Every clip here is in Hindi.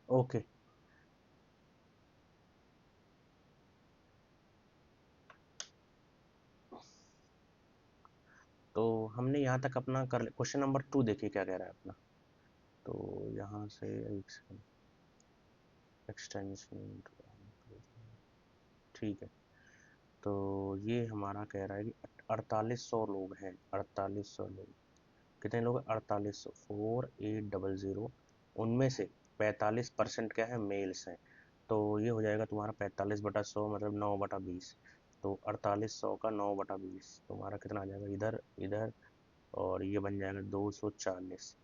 ओके, तो हमने यहाँ तक अपना कर क्वेश्चन नंबर 2 देखिए क्या कह रहा है अपना। तो यहाँ से एक सेकंड, एक्सटेंशन, ठीक है। तो ये हमारा कह रहा है कि 4800 लोग हैं, 4800 लोग। कितने लोग हैं? 4800, 4800। उनमें से 45% क्या है? मेल्स हैं। तो ये हो जाएगा तुम्हारा 45/100 मतलब 9/20। तो 4800 का 9/20 तुम्हारा कितना आ जाएगा? इधर इधर, और ये बन जाएगा 240।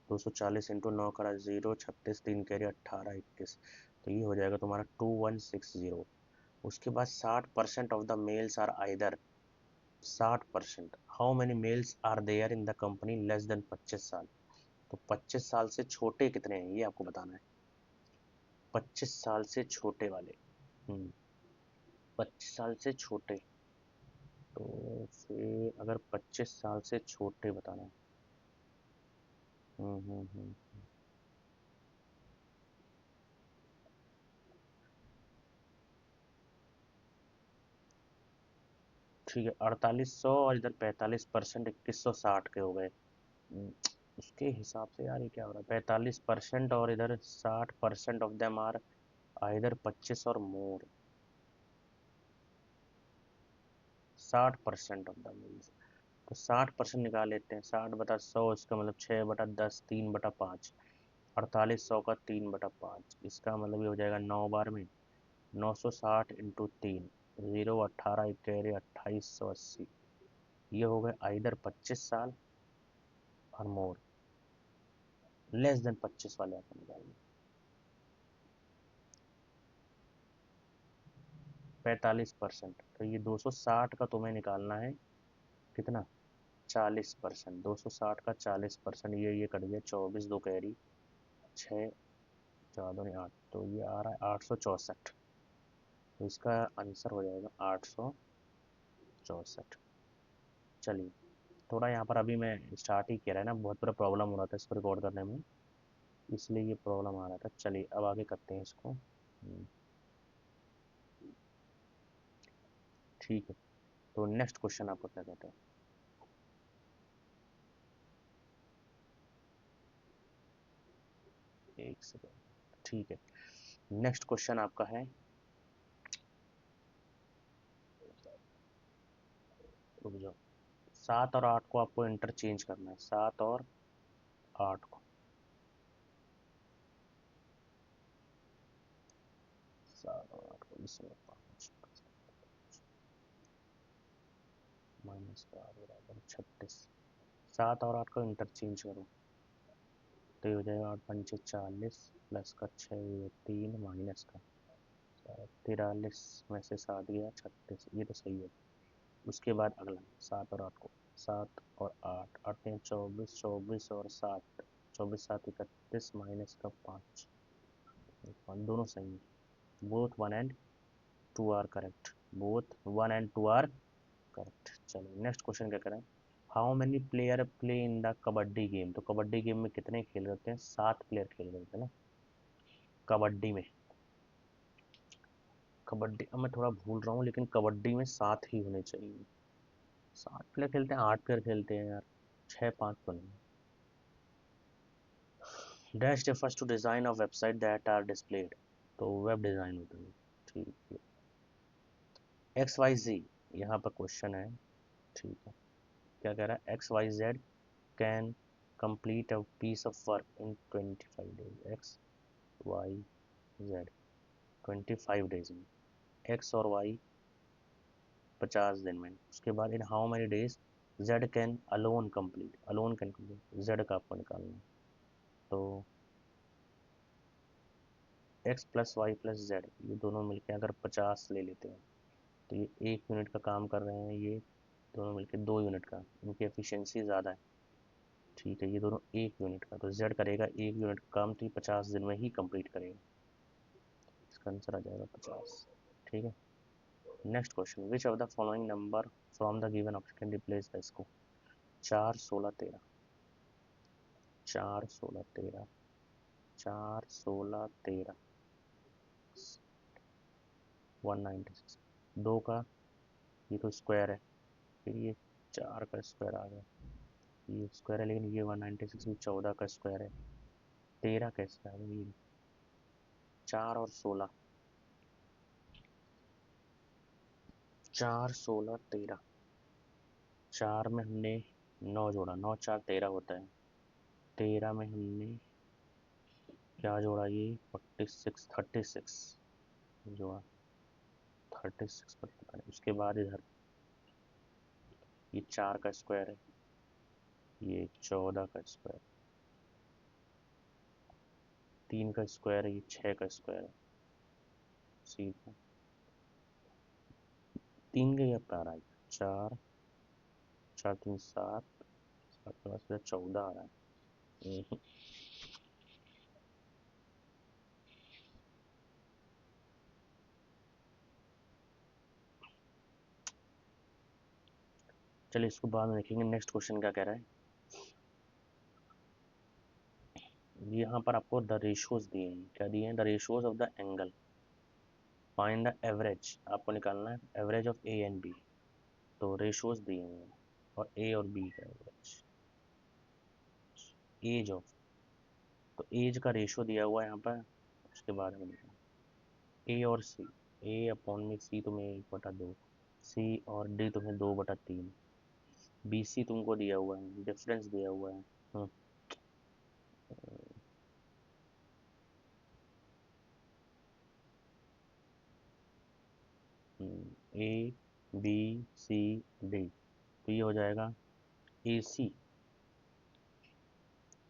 240 इंटू 9 करा 0, 36, 3 कैरी 18, 21। तो ये हो जाएगा तुम्हारा 2160। उसके बाद 60% of the males are either, 60%, how many males are there in the company less than 25 साल। तो 25 साल से छोटे कितने हैं ये आपको बताना है। 25 साल से छोटे वाले। 25 साल से छोटे, तो फिर अगर 25 साल से छोटे बताना है। हम्म। ठीक है, 4800 और इधर 45%, 2160 के हो गए। हम्म, उसके हिसाब से यार ये क्या हो रहा है? 45% और इधर 60% ऑफ देम आर आइदर 25 और मोर। 60% ऑफ द मील्स, तो 60% निकाल लेते हैं। 60/100, इसका मतलब 6/10, 3/5। 4800 का 3/5, इसका मतलब ये हो जाएगा 9 बार में। 960 इंटू 3, 0, 18, इक्यारी 2880। ये हो गए आइदर 25 साल और मोर, लेस देन 25 वाले आपको निकालने। 45%, तो ये 260 का तुम्हें निकालना है। कितना? 40%। 260 का 40%, ये कट गया 24, दो कैरी 6, 4 दूनी 8, तो ये आ रहा है 864। तो इसका आंसर हो जाएगा 864। चलिए, थोड़ा यहाँ पर अभी मैं स्टार्ट ही किया है ना, बहुत बड़ा प्रॉब्लम हो रहा था इसको रिकॉर्ड करने में, इसलिए ये प्रॉब्लम आ रहा था। चलिए अब आगे करते हैं इसको। ठीक है, तो नेक्स्ट क्वेश्चन आपको क्या कहते हैं? एक सेकेंड, ठीक है। नेक्स्ट क्वेश्चन आपका है, रुक जाओ। 7 और 8 को आपको इंटरचेंज करना है, 7 और 8 को। 7 और 8 को इसमें 5 -4 = 36। 7 और 8 को इंटरचेंज करो, तो ये हो जाएगा 8×5 = 40, प्लस का 6, 3, माइनस का 43 में से 7 गया 36, ये तो सही है। उसके बाद अगला 7 और 8 को, 7 और 8, 8×3 = 24, 24 और 7, 24×7 = 31, माइनस का 5, दोनों सही है। Both 1 and 2 are correct, both 1 and 2 are correct. चलो नेक्स्ट क्वेश्चन क्या करें? How many player play in the kabaddi game. तो कबड्डी गेम में कितने खेल रहे हैं? 7 प्लेयर खेल रहे थे ना कबड्डी में। कबड्डी, अब मैं थोड़ा भूल रहा हूँ, लेकिन कबड्डी में 7 ही होने चाहिए। 7 प्लेयर खेलते हैं, 8 प्लेयर खेलते हैं यार, 6, 5 तो नहीं। Dash refers to design of website that are displayed, तो वेब डिजाइन होता है। ठीक है, XYZ यहाँ पर क्वेश्चन है। ठीक है, क्या कह रहा है? XYZ can complete a piece of work in 25 days। XYZ 25 days में, X और Y 50 दिन में। उसके बाद in how many days Z can alone complete, alone can complete, Z का आपको निकालना है। तो X+Y+Z, ये दोनों मिलके अगर 50 ले लेते हैं, तो ये 1 यूनिट का काम कर रहे हैं, ये दोनों मिलके 2 यूनिट का, इनकी एफिशिएंसी ज़्यादा है। ठीक है, ये दोनों 1 यूनिट का, तो Z करेगा 1 यूनिट का काम, तो ये 50 दिन में ही कंप्लीट करेगा। इसका आंसर आ जाएगा 50। ठीक है, next question, which of the following number from the given option can replace the इसको? 4, 16, 13, 4, 16, 13, 4, 16, 13, 196। दो का ये तो स्क्वायर है, फिर ये 4 का स्क्वायर आ गया, ये स्क्वायर है, लेकिन ये 196 भी 14 का स्क्वायर है। 13 कैसे आ गया? ये 4 और 16, 4, 16, 13, 4 में हमने 9 जोड़ा, 9, 4, 13 होता है। 13 में हमने क्या जोड़ा? ये 46, 36 जोड़ा, 36 पर पता नहीं। उसके बाद इधर ये 4 का स्क्वायर है, ये 14 का स्क्वायर, 3 का स्क्वायर है, ये 6 का स्क्वायर है। सीधा 3 का ये पार आ गया, 4, 4, 3, 7, 7 के बाद सीधा 14 आ रहा है। चलिए इसको बाद में देखेंगे। नेक्स्ट क्वेश्चन क्या कह रहा है? यहाँ पर आपको द रेशियोज दिए हैं। क्या दिए हैं? The ratios of the angle, find the average, आपको निकालना है average of A and B. तो रेशियोज दिए हैं और ए और बी का एवरेज, एज ऑफ, तो एज का रेशियो दिया हुआ है यहाँ पर। उसके बाद में ए और सी, ए अपॉन में सी तुम्हें 1/2, सी और डी तुम्हें 2/3, बी सी तुमको दिया हुआ है, डिफरेंस दिया हुआ है। ए बी सी डी, तो ये हो जाएगा ए सी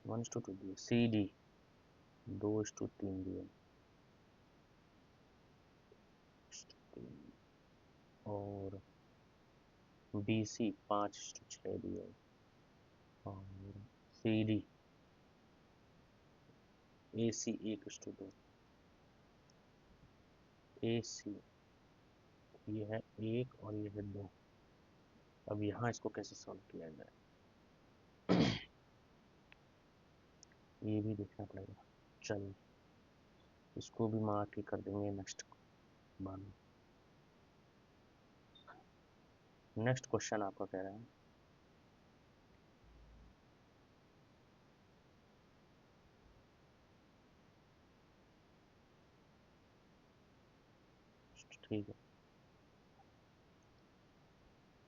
1:2 दिए, सी डी 2:3 दिए, और बी सी 5:6 दिए, और सी डी ए सी 1:2, ए सी ये है 1 और ये है 2। अब यहाँ इसको कैसे सॉल्व किया जाए, ये भी देखना पड़ेगा। चलिए इसको भी मार्क ही कर देंगे नेक्स्ट बार में। नेक्स्ट क्वेश्चन आपका कह रहा है, ठीक है,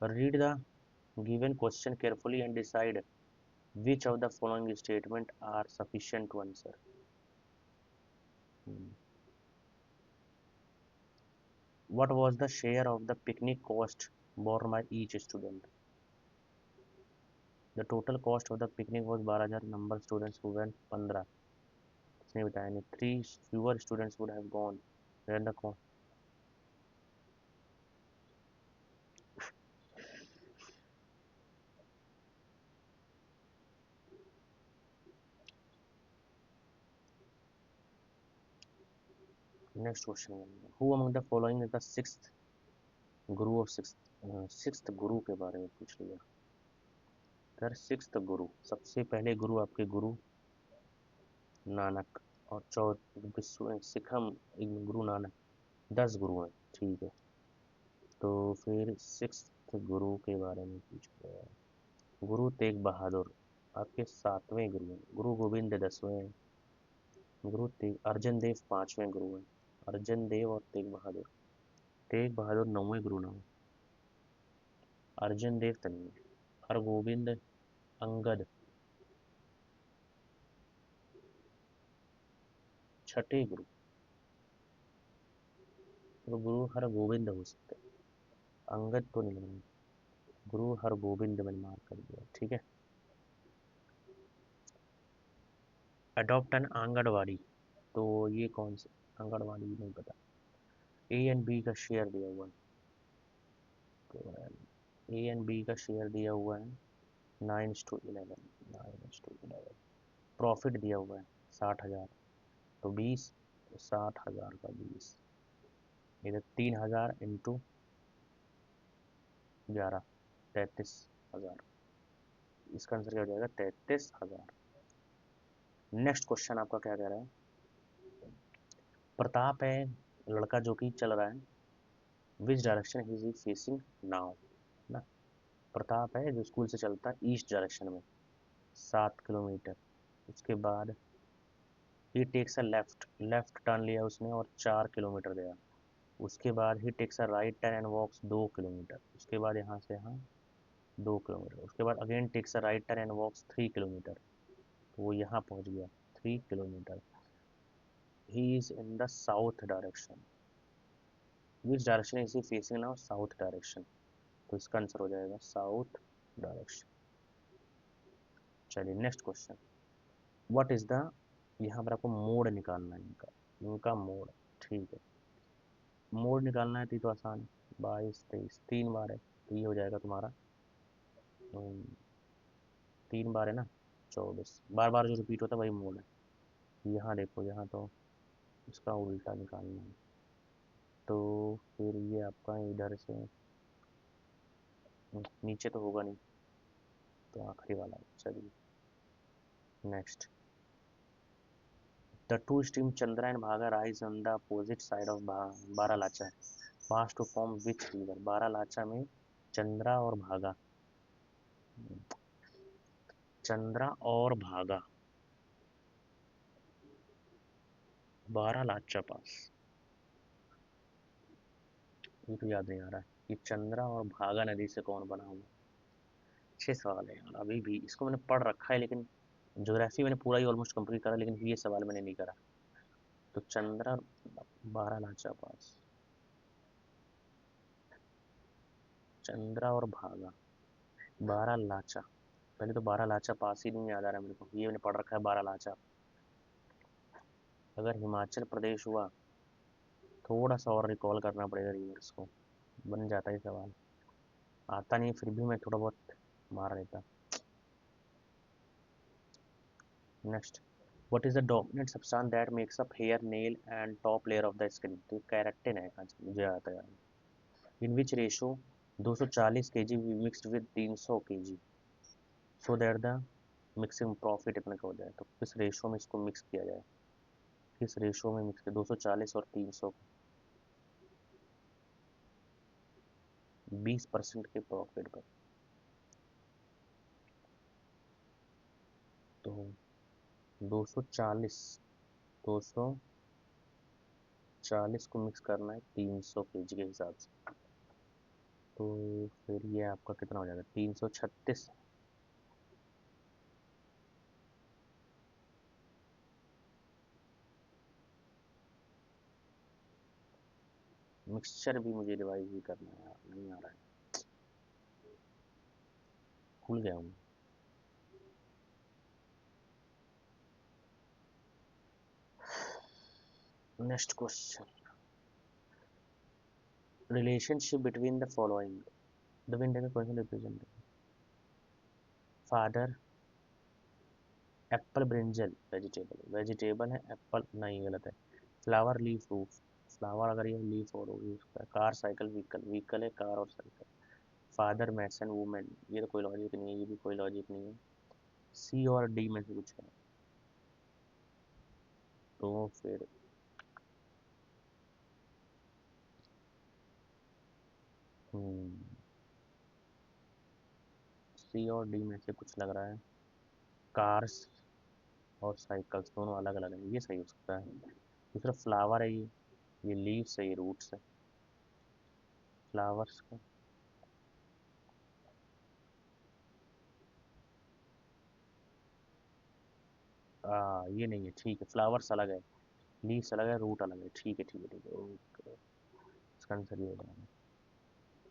read the given question carefully and decide which of the following statement are sufficient to answer. What was the share of the picnic cost borne by each student? The total cost of the picnic was 12,000, number students who went 15, इसने बताया नहीं, 3 fewer students would have gone, then the cost. Next question, who among the following is the sixth guru of sixth guru के बारे में पूछ लिया। सर सिक्स्थ गुरु, सबसे पहले गुरु आपके गुरु नानक, और सिखम गुरु नानक, 10 गुरु हैं, ठीक है। तो फिर सिक्स्थ गुरु के बारे में पूछ रहे हैं। गुरु तेग बहादुर आपके 7वें गुरु हैं, गुरु गोविंद 10वें हैं, गुरु तेग अर्जन देव 5वें गुरु हैं, अर्जन देव और तेग बहादुर 9वें गुरु नाम, अर्जन देव तनिए, हरगोविंद अंगद 6ठे गुरु, तो गुरु हरगोविंद हो सकते हैं, अंगद तो नहीं लग रहा, गुरु हरगोविंद मैंने मार्क कर दिया, ठीक है। अडॉप्ट एन आंगनवाड़ी, तो ये कौन सी आंगनवाड़ी नहीं पता। ए एंड बी का शेयर दिया हुआ है, तो ए एंड बी का शेयर दिया हुआ है 9:11, 9:11, प्रॉफिट दिया हुआ है 60,000, तो 20, तो 60,000 का 20, इधर 3,000 इंटू 11, 33,000, इसका आंसर क्या हो जाएगा? 33,000। नेक्स्ट क्वेश्चन आपका क्या कह रहा है? प्रताप है लड़का जो कि चल रहा है, विच direction is he facing now, ना? प्रताप है जो स्कूल से चलता है ईस्ट डायरेक्शन में 7 किलोमीटर। उसके बाद ही takes a left, left turn लिया उसने और 4 किलोमीटर गया। उसके बाद ही takes a right turn and walks 2 kilometre. उसके बाद यहाँ से यहाँ 2 किलोमीटर। उसके बाद again takes a right turn and walks 3 kilometre. तो वो यहाँ पहुँच गया 3 kilometre. He is in the south direction. Which direction is he facing now? South direction. तो इसका आंसर हो जाएगा साउथ डायरेक्शन। चलिए next question. What is the, यहाँ पर आपको मोड निकालना है इनका, इनका मोड। ठीक है, मोड निकालना है तो आसान है। 22 23 तीन बार है तो ये हो जाएगा तुम्हारा 3 बार है ना, 24। बार बार जो रिपीट होता है वही मोड है। यहाँ देखो, यहाँ तो इसका उल्टा निकालना है। तो फिर ये आपका इधर से नीचे तो होगा नहीं, तो आखिरी वाला है। चलिए next. The two stream Chandra and Bhaga rise on the opposite side of Baralacha pass to form which river? Baralacha में चंद्रा और भागा, चंद्रा और भागा बारालाचा पास। ये तो याद नहीं आ रहा है कि चंद्रा और भागा नदी से कौन बना हुआ। अच्छे सवाल है यार, अभी भी इसको मैंने पढ़ रखा है, लेकिन ज्योग्राफी मैंने पूरा ही ऑलमोस्ट कंप्लीट करा, लेकिन ये सवाल मैंने नहीं करा। तो चंद्रा बारालाचा पास, चंद्रा और भागा बारालाचा। पहले तो बारालाचा पास ही नहीं याद आ रहा मेरे को, ये मैंने पढ़ रखा है बारालाचा। अगर हिमाचल प्रदेश हुआ, थोड़ा सा और रिकॉल करना पड़ेगा रिवर्स को, बन जाता है सवाल। आता नहीं फिर भी मैं थोड़ा बहुत मार लेता। Next. What is the dominant substance that makes up hair nail and top layer of the skin? तो कैरेक्टिन है, आज मुझे आता है यार। In which ratio 240 kg mixed with 300 kg so that the mixing profit इतना का हो जाए? तो किस रेशो में इसको मिक्स किया जाए, किस रेशो में मिक्स किया 240 और 300 को? 20% के प्रॉफिट पर। तो 240, 240 को मिक्स करना है 300 केजी के हिसाब से। तो फिर ये आपका कितना हो जाएगा? 336। मिक्सचर भी मुझे रिवाइज ही करना है यार, नहीं आ रहा है, भूल गया हूँ। Next question. Relationship between the following, the window का question represent. Father, apple brinjal vegetable, vegetable है एप्पल, नहीं गलत है। फ्लावर लीफ रूफ, फ्लावर अगर ये लीफ और होगी उसका। कार साइकिल व्हीकल, व्हीकल है कार और साइकिल। फादर मैसन वुमेन, ये तो कोई लॉजिक नहीं है, ये भी कोई लॉजिक नहीं है। सी और डी में से कुछ है। तो फिर सी और डी में से कुछ लग रहा है। कार्स और साइकिल्स दोनों अलग अलग है, ये सही हो सकता है। दूसरा फ्लावर है ये लीव्स है, ये रूट्स है फ्लावर्स का। ये नहीं है, ठीक है, फ्लावर्स अलग है, लीव्स अलग है, रूट अलग है, ठीक है ठीक है ठीक है, ओके। इसका आंसर ये हो जाएगा।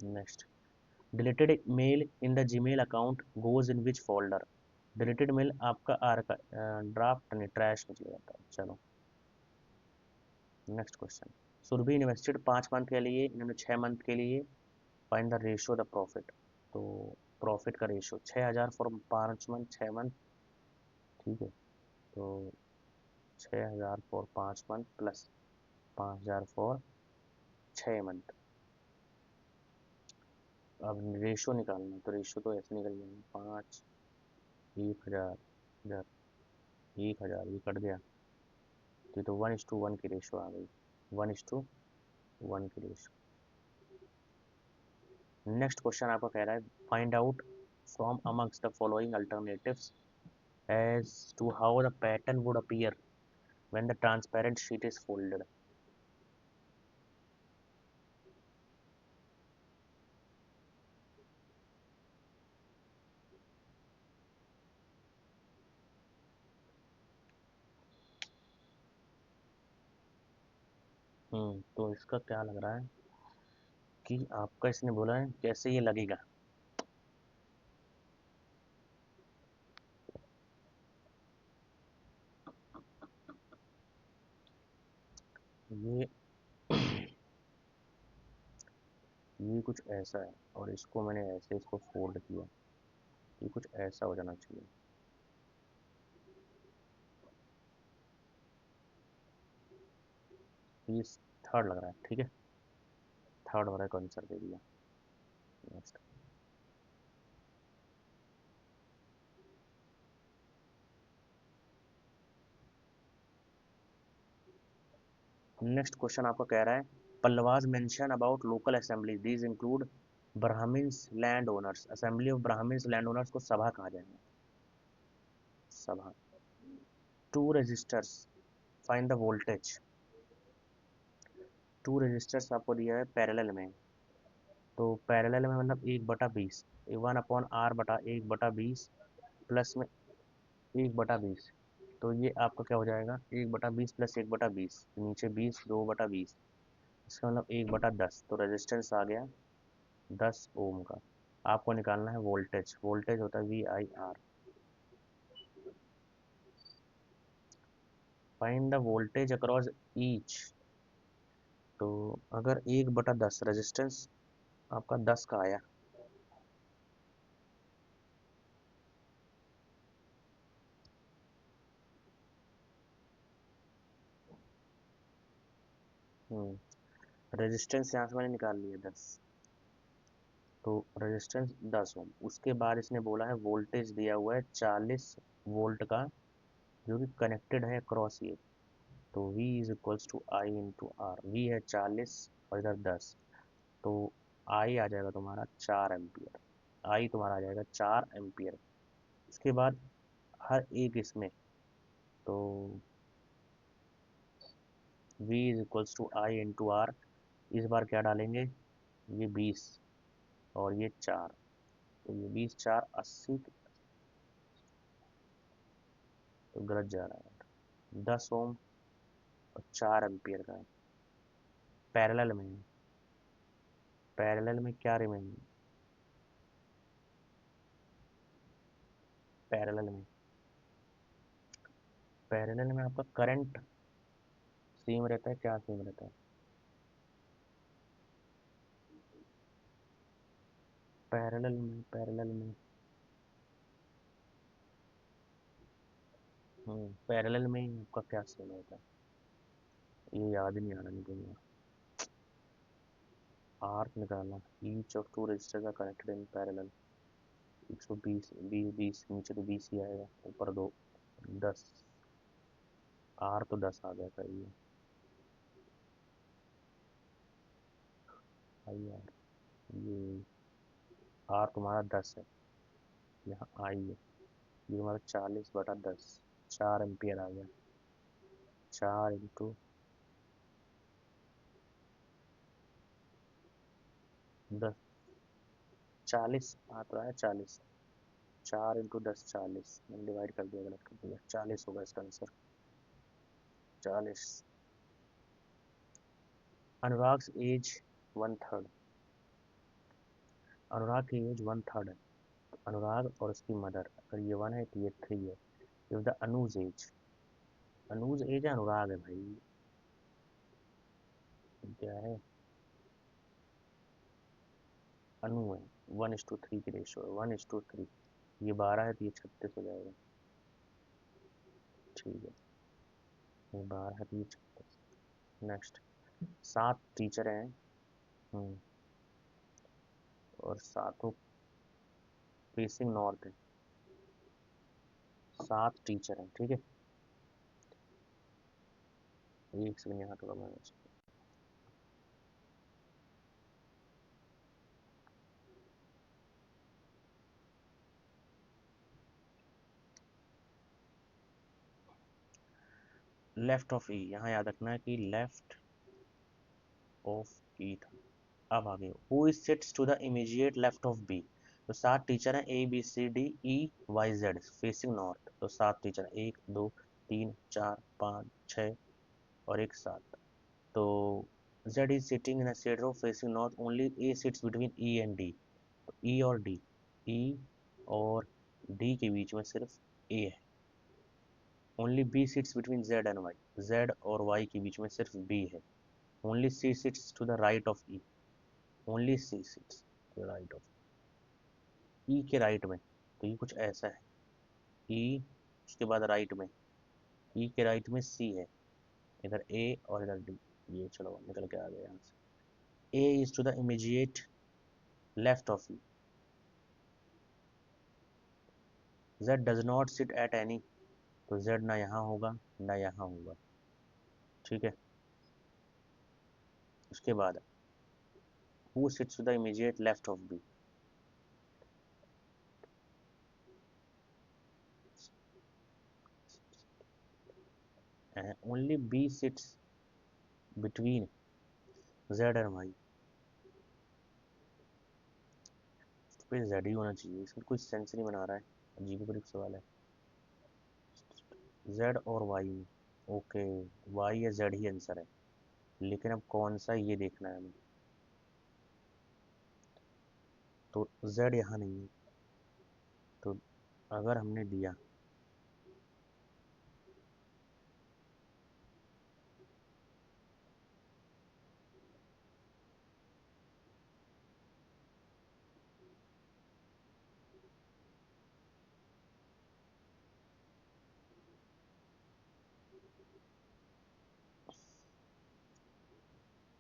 Next. Deleted mail in the Gmail account goes in which folder? Deleted mail आपका ड्राफ्ट नहीं, ट्रैश में चला जाता है। चलो next question. Surabhi invested 5 month के लिए, इन्होंने 6 मंथ के लिए। Find the ratio the profit. तो प्रॉफिट का रेशियो 6,000 फॉर 5 मंथ, 6 मंथ। ठीक है, तो 6,000 for 5 month plus 5,000 for 6 month. अब रेशो निकालना है, तो रेशो तो ऐसे निकल जाएंगे 5, 1,000 इधर, 1000 ये कट गया, तो 1:1 की रेशो आ गई, 1:1 की रेशो। नेक्स्ट क्वेश्चन आपका कह रहा है find out from amongst the following alternatives as to how the pattern would appear when the transparent sheet is folded। तो इसका क्या लग रहा है कि आपका इसने बोला है कैसे ये लगेगा। ये ये कुछ ऐसा है और इसको मैंने ऐसे इसको फोल्ड किया, ये कुछ ऐसा हो जाना चाहिए। ये थर्ड लग रहा है, ठीक है, थर्ड वाला का आंसर दे दिया। नेक्स्ट नेक्स्ट क्वेश्चन आपका कह रहा है Pallavas mention about local assembly these include Brahmins land owners, assembly of Brahmins land owners को सभा कहा जाएगा, सभा। Two resistors find the voltage, two resistors आपको दिया है पैरेलल में, तो पैरेलल में मतलब 1/20, 1/r बटा 1/20 प्लस में 1/20, तो ये आपका क्या हो जाएगा 1/20 प्लस 1/20, नीचे 20 2/20, इसका मतलब 1/10, तो रेजिस्टेंस आ गया 10 ओम का। आपको निकालना है वोल्टेज, वोल्टेज होता है VIR। Find the voltage across each, तो अगर 1/10 रेजिस्टेंस आपका 10 का आया, रेजिस्टेंस यहाँ से मैंने निकाल लिया 10, तो रेजिस्टेंस 10 ओम, उसके बाद इसने बोला है वोल्टेज दिया हुआ है 40 वोल्ट का जो कि कनेक्टेड है क्रॉस ये, तो V is equals to I into R, V है 40 और इधर 10, तो आई आ जाएगा तुम्हारा 4 एम्पियर, आई तुम्हारा आ जाएगा 4 एम्पियर। उसके बाद हर एक इसमें, तो V is equals to I into R, इस बार क्या डालेंगे, ये 20 और ये 4, तो ये 20 4 80, तो गलत जा रहा है, 10 ओम और 4 एम्पियर का है, पैरेलल में है, पैरेलल में क्या रिमेनिंग, पैरेलल में, पैरेलल में आपका करंट सेम रहता है, क्या सेम रहता है, पैरेलल में पैरेलल में ही आपका क्या सेम रहता है, ये याद ही नहीं आ रहा मुझे। आर्क निकालना, each of two resistors are connected in parallel, 120 20 नीचे तो 20 ही आएगा, ऊपर 2 10, आर तो 10 आ गया, सही है, आई आर, ये आर तुम्हारा 10 है, यहाँ आई है, ये तुम्हारा 40/10, 4 एम्पियर आ गया, 4 × 10, 40 आ तो है 40, 4 × 10 40, मैंने डिवाइड कर दिया, गलत कर दिया, 40 होगा इसका आंसर, 40। अनुराग्स एज 1/3, अनुराग की एज 1/3 है, तो अनुराग और उसकी मदर, अगर ये 1 है तो ये 3 है, if the Anuj age, Anuj age है अनुराग है भाई, क्या है, अनु है, 1:3 की रेशो है, 1:3, ये 12 है तो ये 36 हो जाएगा, ठीक है, ये 12 है तो ये 36। नेक्स्ट, 7 टीचर हैं, हम्म, और सातों फेसिंग नॉर्थ है, 7 टीचर हैं, ठीक है, एक सेकंड यहाँ थोड़ा मैं लेफ्ट ऑफ ई, यहाँ याद रखना है कि लेफ्ट ऑफ ई था। अब आगे, who is sits to the immediate left of B. तो 7 टीचर हैं, A B C D E Y Z facing north. तो 7 टीचर हैं, 1 2 3 4 5 6 और एक 7। तो Z is sitting in a shade row facing north. Only A sits between E and D. तो E और D, E और D के बीच में सिर्फ A है। Only B sits between Z and Y. Z और Y के बीच में सिर्फ B है। Only C sits to the right of E. Only C sits to the right of E के राइट में। तो ये कुछ ऐसा है, E उसके बाद राइट में, E के राइट में C है, इधर A और इधर D। ये चलो निकल के आ गया यहाँ से। A is to the immediate left of E. Z does not sit at any। तो Z ना यहाँ होगा ना यहाँ होगा, ठीक है। उसके बाद who sits to the immediate left of B। only B sits between Z and Y। तो फिर Z ही होना चाहिए, इसमें कोई सेंस नहीं बना रहा है, अजीब गरीब सवाल है। Z और Y में, ओके, Y या Z ही आंसर है, लेकिन अब कौन सा ये देखना है हमें। तो Z यहाँ नहीं है, तो अगर हमने दिया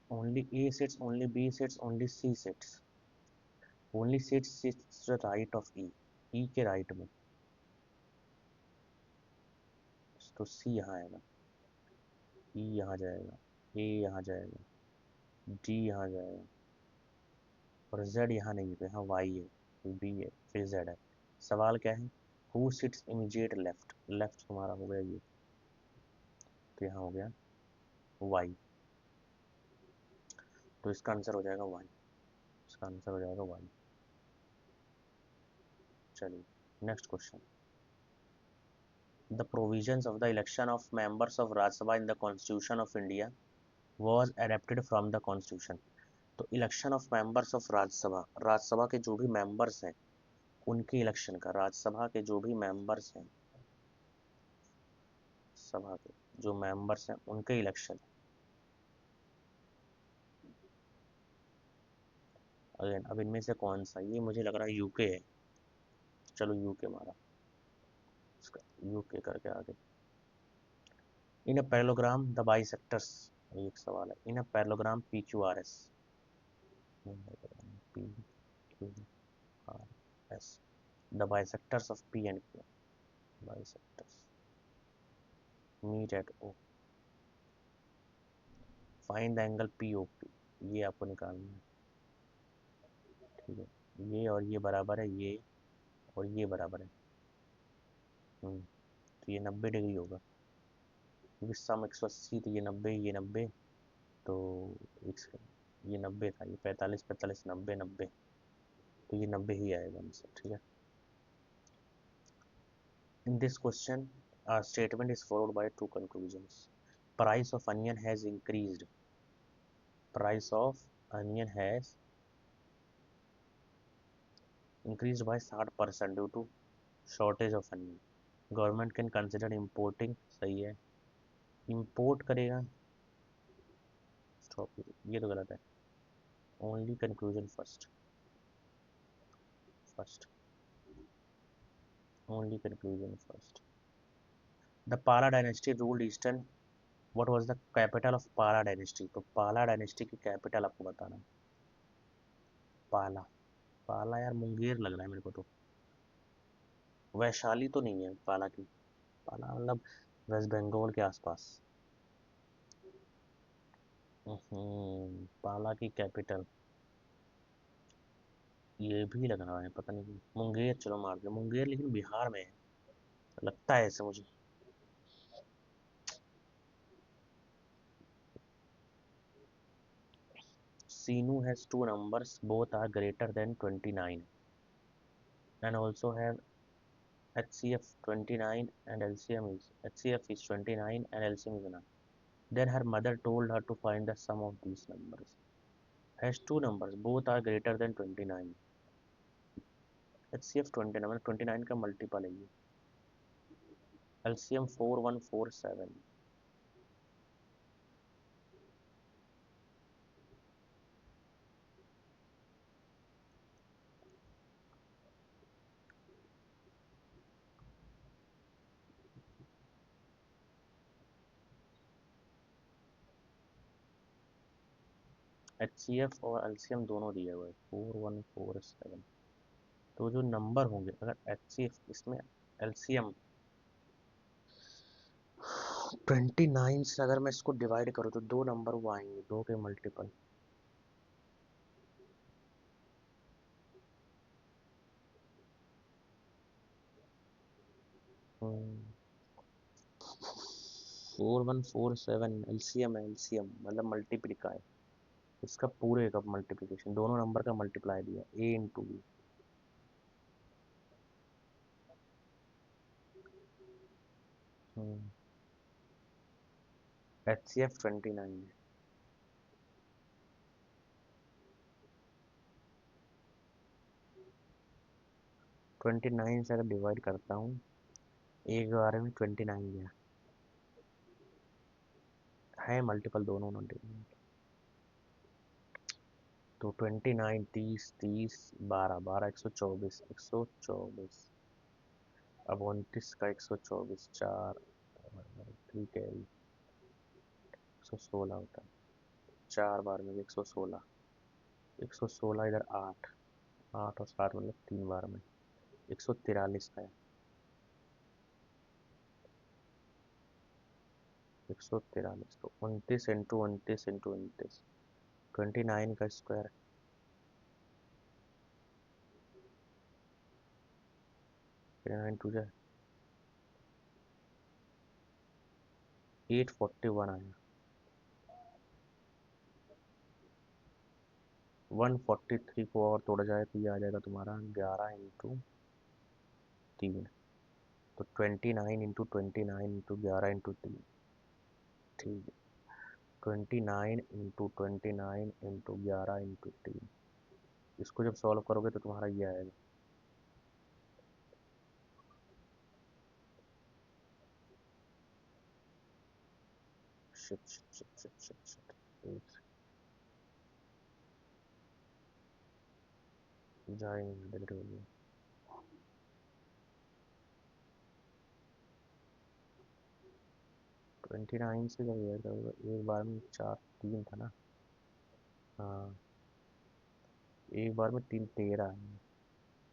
only A sits, only B sits, only C sits, only sits to the right of E, E के राइट में। तो C यहाँ आएगा, E यहाँ जाएगा, A यहाँ जाएगा, D यहाँ जाएगा, और Z यहाँ नहीं है, तो यहाँ Y है, फिर B है, फिर Z है। सवाल क्या है, who sits immediate left. Left तुम्हारा हो गया ये, तो यहाँ हो गया Y। तो इसका आंसर हो जाएगा Y, इसका आंसर हो जाएगा Y। चलिए next question. The provisions of the election of members of Rajya Sabha in the constitution of India was adapted from the constitution. तो election of members of Rajya Sabha, Rajya Sabha के जो भी मेंबर्स हैं उनके इलेक्शन का, राज्यसभा के जो भी मेंबर्स हैं, सभा के जो मेंबर्स हैं उनके इलेक्शन। अगेन अब इनमें से कौन सा, ये मुझे लग रहा है यूके है, चलो यूके मारा, इसका यूके करके आगे। In a parallelogram the bisectors, एक सवाल है, in a parallelogram P Q R S, P Q R S, the bisectors of P and Q, bisectors meet at O, find the angle P O P, ये आपको निकालना है, ठीक है। ये और ये बराबर है, ये और ये बराबर है, तो ये 90 डिग्री होगा, क्योंकि सम 180, तो ये 90, ये 90, तो एक सेकंड, ये 90 था, ये 45 45 90 90, तो ये 90 ही आएगा आंसर, ठीक है। In this question a statement is followed by two conclusions. Price of onion has increased. Price of onion has increased by 60% due to shortage of onion. Government can consider importing, सही है, import करेगा, स्टॉप, ये तो गलत है, only conclusion first, first, only conclusion first. The Pala dynasty ruled eastern, what was the capital of Pala dynasty. तो पाला डायनेस्टी की कैपिटल आपको बताना है। पाला, पाला यार मुंगेर लग रहा है मेरे को, तो वैशाली तो नहीं है पाला की, पाला मतलब वेस्ट बंगाल के आसपास। पाला की कैपिटल, ये भी लग रहा है, पता नहीं। मुंगेर, चलो मार दो मुंगेर, लेकिन बिहार में है लगता है ऐसे मुझे। Sinu has two numbers, both are greater than 29, and also have HCF 29 and LCM is HCF is 29 and LCM is 9. Then her mother told her to find the sum of these numbers. Has two numbers, both are greater than 29. HCF 29 मतलब 29 का मल्टीपल है ये। LCM 4147। HCF और LCM दोनों दिए हुए 4147। तो जो नंबर होंगे, अगर HCF इसमें LCM 29 से अगर मैं इसको डिवाइड करूँ तो दो नंबर वो आएंगे, दो के मल्टीपल। हम्म, 4147 एलसीएम है, एलसीएम मतलब मल्टीप्लिका है। इसका पूरे का मल्टीप्लिकेशन, दोनों नंबर का मल्टीप्लाई दिया, A into B. H C F 29 है। 29 से अगर डिवाइड करता हूँ, एक बार में 29 गया है, मल्टीपल दोनों मल्टीपल। तो 29, 30, 30, 12, 12, 124, 124। अब 29 का 124, 4, 3 कैरी 116 होता है। 4 बार में 116, 116 इधर 8, 8 और 7 मतलब 3 बार में 143 का है। 143 तो 29 इंटू 29 इंटू 29, 29 का स्क्वायर। 9 टू 841 आया। 143 को और तोड़ा जाए तो ये आ जाएगा तुम्हारा 11 इंटू 3। तो 29 इंटू 29 इंटू 11 इंटू 3। ठीक है, 29 इंटू 29 इंटू 11 इंटू 3। इसको जब सॉल्व करोगे तो तुम्हारा ये आएगा। Shit shit shit shit shit shit. जाएंगे, डिलीट हो गया। 29 से जब ये करोगे, एक बार में 4, 3 था ना। हाँ, एक बार में 3, 13 है।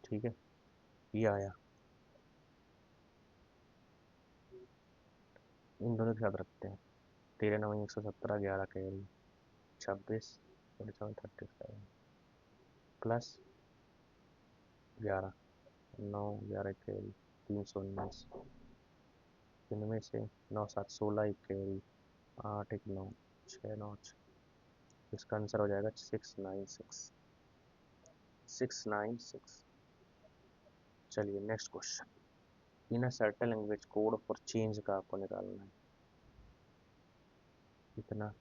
ठीक है, ये आया। इन दोनों के साथ रखते हैं। 13 9 117, 11 कैरी 26, 47, 37 प्लस 11, 9, 11 कैरी 319। इनमें से 9 7 16 एक कैरी, 8 1 9, 6 9 6। इसका आंसर हो जाएगा 696, 696। चलिए next question. In a certain language code for change का आपको निकालना है। इतना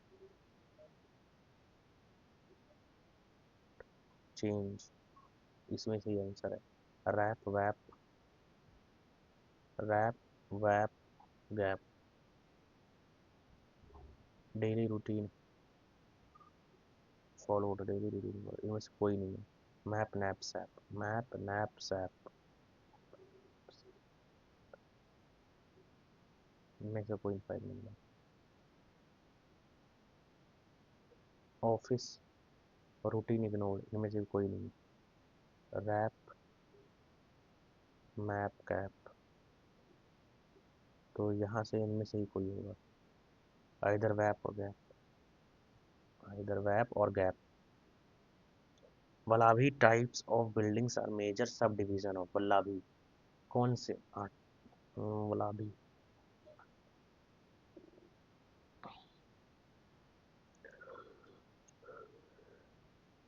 चेंज, इसमें से ही आंसर है। Rap wap, rap wap gap, daily routine followed, daily routine इनमें से कोई नहीं है। Map nap sap, map nap sap, इनमें से कोई फाइल नहीं है। ऑफिस, रूटीन इग्नोर, इनमें से कोई नहीं है। रैप मैप कैप, तो यहाँ से इनमें से ही कोई होगा, इधर वैप हो गया। इधर वैप और gap. Vallabhi types of buildings are major sub division of Vallabhi. कौन से आठ? वल्लभी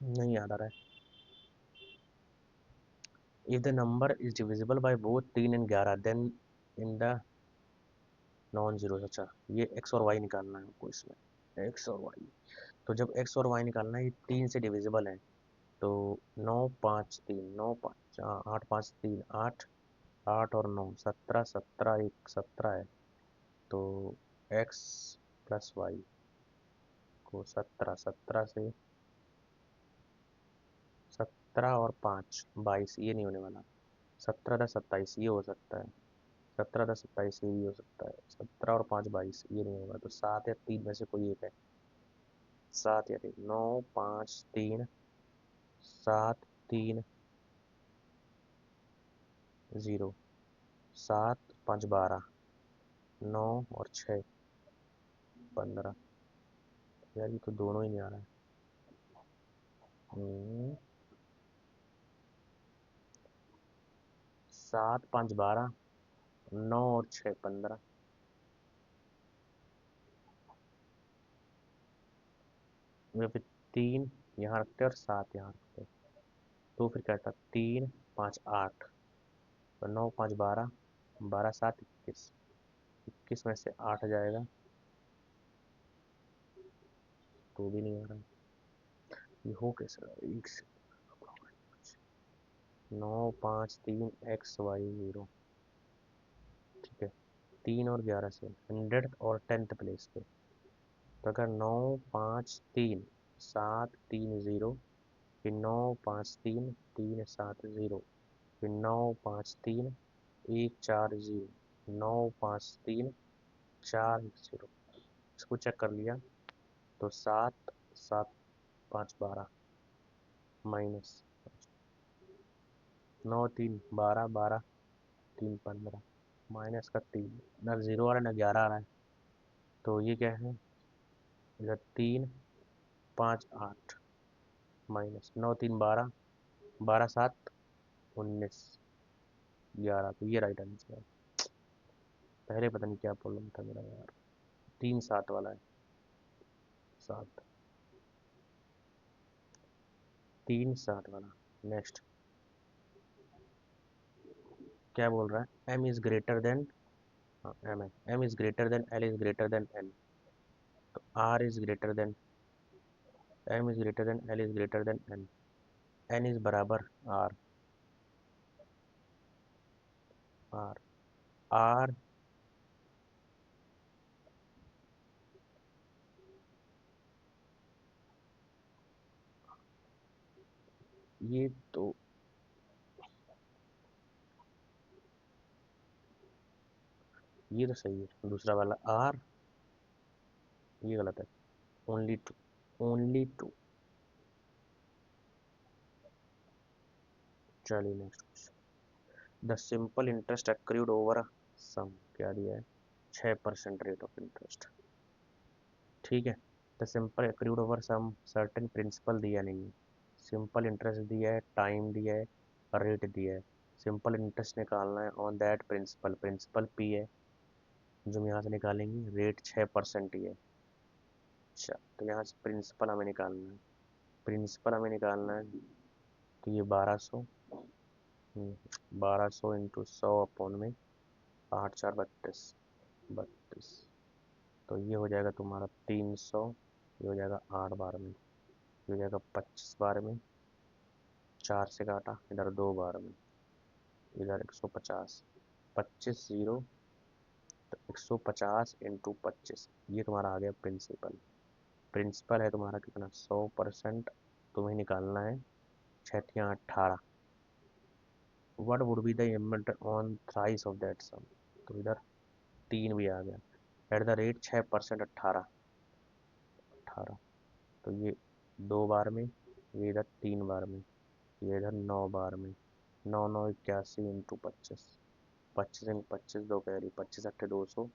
नहीं याद आ रहा है। If the number is divisible by both 3 and 11 then in the non zero. अच्छा, ये एक्स और वाई निकालना है हमको इसमें, एक्स और वाई। तो जब एक्स और वाई निकालना है, ये 3 से डिविजिबल है, तो 9 5 3, 9 5, 8 5 3 8, 8 और 9 17, 17 एक 17 है। तो एक्स प्लस वाई को 17, 17 से 17 और 5 22, ये नहीं होने वाला। 17 10 27 ये हो सकता है, 17 10 27 ये भी हो सकता है, 17 और 5 22 ये नहीं होगा। तो 7 या 3 में से कोई एक है, 7 या 3, 9 5 3 7 3 0, 7 5 12, 9 और 6 15। यार ये तो दोनों ही नहीं आ रहा है। 7 5 12, 9 और 6 15। या फिर 3 यहाँ रखते हैं और 7 यहाँ रखते हैं, तो फिर क्या था, 3 5 8, तो 9 5 12, 12 7 21, 21 में से 8 जाएगा, तो भी नहीं आ रहा है। ये हो कैसे रहा है? 9 5 3 एक्स वाई 0। ठीक है, 3 और 11 से 100 और 10th प्लेस पे। तो अगर 9 5 3 7 3 0, फिर 9 5 3 3 7 0, फिर 9 5 3 1 4 0, 9 5 3 4 1 0। इसको चेक कर लिया, तो 7 7 5 12 माइनस 9 3 12, 12 3 15 माइनस का 3, ना जीरो आ रहा है ना 11 आ रहा है। तो ये क्या है, इधर 3 5 8 माइनस 9 3 12, 12 7 19 11, तो ये राइट आंसर है। पहले पता नहीं क्या प्रॉब्लम था मेरा यार। 3 7 वाला है, 7, 3 7 वाला। नेक्स्ट क्या बोल रहा है, M is greater than, M है, M is greater than L is greater than N. तो R is greater than, M is greater than L is greater than N, N is बराबर आर, आर आर ये तो, ये तो सही है, दूसरा वाला आर ये गलत है। Only two, only two. चलिए next question, the simple interest accrued over sum, क्या दिया है, 6% रेट ऑफ इंटरेस्ट। ठीक है, the simple accrued over sum certain principal दिया नहीं है, सिंपल इंटरेस्ट दिया है, टाइम दिया है, रेट दिया है। सिंपल इंटरेस्ट निकालना है on that principal, principal P है, जो हम यहाँ से निकालेंगे, रेट 6% ही है। अच्छा, तो यहाँ से प्रिंसिपल हमें निकालना है, प्रिंसिपल हमें निकालना है, तो ये 1200, 1200 इंटू 100 अपॉन में 8 4 32, 32। तो ये हो जाएगा तुम्हारा 300, ये हो जाएगा 8 बार में, ये हो जाएगा 25 बार में, 4 से काटा, इधर 2 बार में, इधर 150, 25 0, तो 150 इंटू 25, ये तुम्हारा आ गया प्रिंसिपल। प्रिंसिपल है तुम्हारा कितना, 100%, तुम्हें निकालना है 6 × 18। What would be the amount on thrice of that sum, तो इधर 3 भी आ गया, एट द रेट 6%, 18, 18। तो ये 2 बार में, ये इधर 3 बार में, ये इधर 9 बार में, 9 9 81 इंटू 25, 25 इंटू 25 दो कैरी, 25 8 200,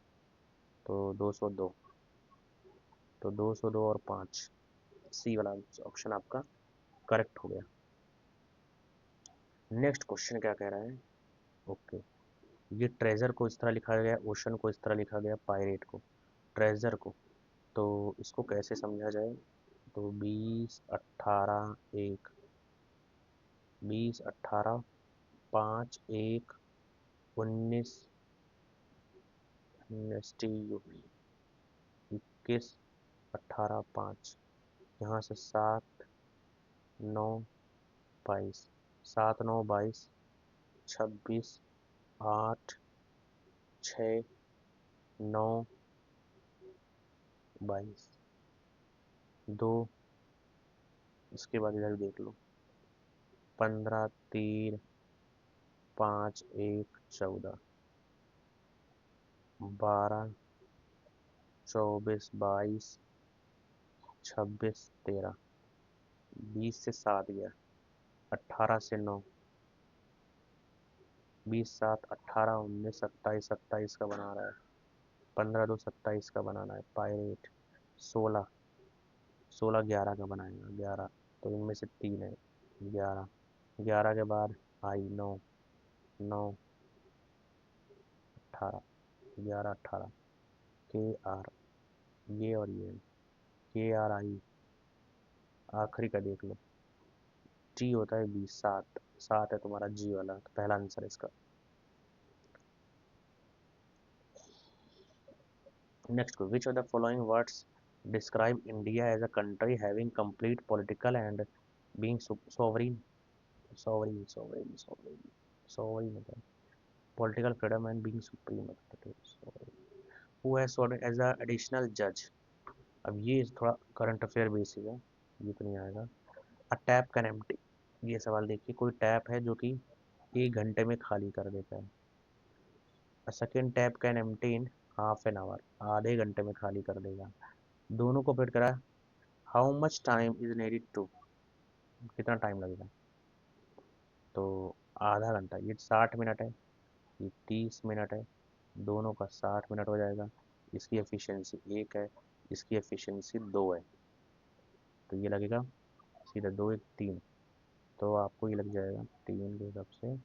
तो 202, तो 202 और 5, सी वाला ऑप्शन आपका करेक्ट हो गया। नेक्स्ट क्वेश्चन क्या कह रहा है। ओके, ये ट्रेजर को इस तरह लिखा गया, ओशन को इस तरह लिखा गया, पायरेट को, ट्रेजर को, तो इसको कैसे समझा जाए। तो 20 18 1, 20 18 5 1 19 टी 21 18 5, यहाँ से 7 9 22, 7 9 22, 26 8 6 9 22, 2, इसके बाद इधर देख लो, 15 3 5 1 14, 12 24 22 26 13, 20 से 7 गया, 18 से 9, 20 7 18 19 27 का बना रहा है, 15 2 27 का बनाना है, पायरेट 16 16 11 का बनाएगा, 11, तो इनमें से 3 है, 11, 11 के बाद आई 9 9 18, 11 18, के आर, ये और ये के आर आई, आखिरी का देख लो, जी होता है 20, 7 7 है तुम्हारा जी वाला, तो पहला आंसर है इसका। नेक्स्ट को, which of the following words describe India as a country having complete political and being sovereign, sovereign sovereign sovereign sovereign होता है, political freedom and being supreme sovereign, who has served as a additional जज। अब ये थोड़ा करंट अफेयर बेसिक है, ये तो नहीं आएगा। अ टैप कैन एम्प्टी, ये सवाल देखिए, कोई टैप है जो कि 1 घंटे में खाली कर देता है। A second tap can empty in half an hour, आधे घंटे में खाली कर देगा। दोनों को फिट करा, how much time is needed to, कितना टाइम लगेगा, तो आधा घंटा, ये 60 मिनट है, ये 30 मिनट है, दोनों का 60 मिनट हो जाएगा। इसकी एफिशिएंसी 1 है, इसकी एफिशिएंसी 2 है, तो ये लगेगा सीधा 2 1 3, तो आपको ये लग जाएगा 3 के हिसाब से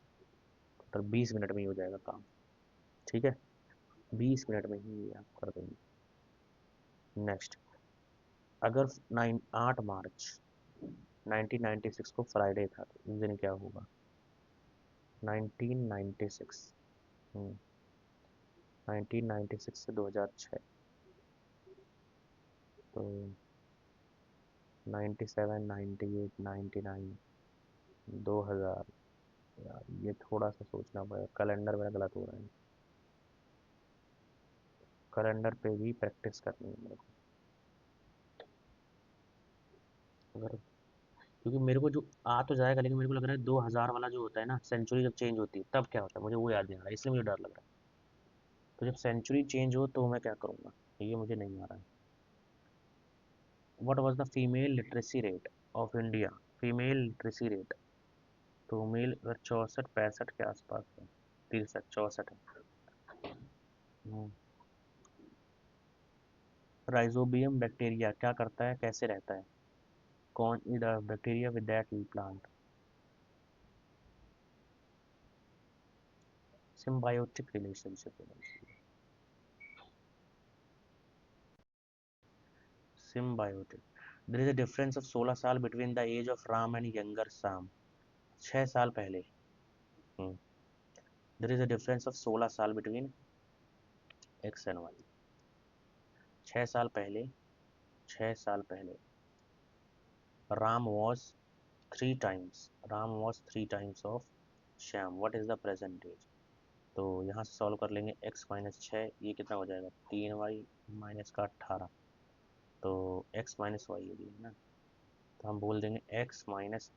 टोटल 20 मिनट में ही हो जाएगा काम। ठीक है, 20 मिनट में ही आप कर देंगे। नेक्स्ट, अगर 8 मार्च 1996 को फ्राइडे था तो उस दिन क्या होगा। 1996, 1996 से 2006, तो 97 98 99 2000, यार ये थोड़ा सा सोचना पड़ेगा, कैलेंडर मेरा गलत हो रहा है, कैलेंडर पे भी प्रैक्टिस करनी है मेरे को। अगर, क्योंकि मेरे को जो आ तो जाएगा, लेकिन मेरे को लग रहा है 2000 वाला जो होता है ना, सेंचुरी जब चेंज होती है तब क्या होता है, मुझे वो याद नहीं आ रहा है, इसलिए मुझे डर लग रहा है। तो जब सेंचुरी चेंज हो तो मैं क्या करूँगा, ये मुझे नहीं आ रहा है। What was the female literacy rate of India, female literacy rate, तो मेल अगर 64 65 के आसपास है, 63 64 है। राइजोबियम बैक्टीरिया क्या करता है, कैसे रहता है, कौन is the bacteria with that we plant, symbiotic relationship है, symbiotic. There is a difference of 16 साल between the age of Ram and younger Sam, 6 साल पहले, there is a difference of 16 साल बिटवीन एक्स एंड वाई, 6 साल पहले, 6 साल पहले Ram was 3 times, Ram was 3 times of Shyam, what is the present age. तो यहाँ से सॉल्व कर लेंगे, x - 6, ये कितना हो जाएगा, 3y माइनस का 18, तो x माइनस वाई हो गई है ना, तो हम बोल देंगे x -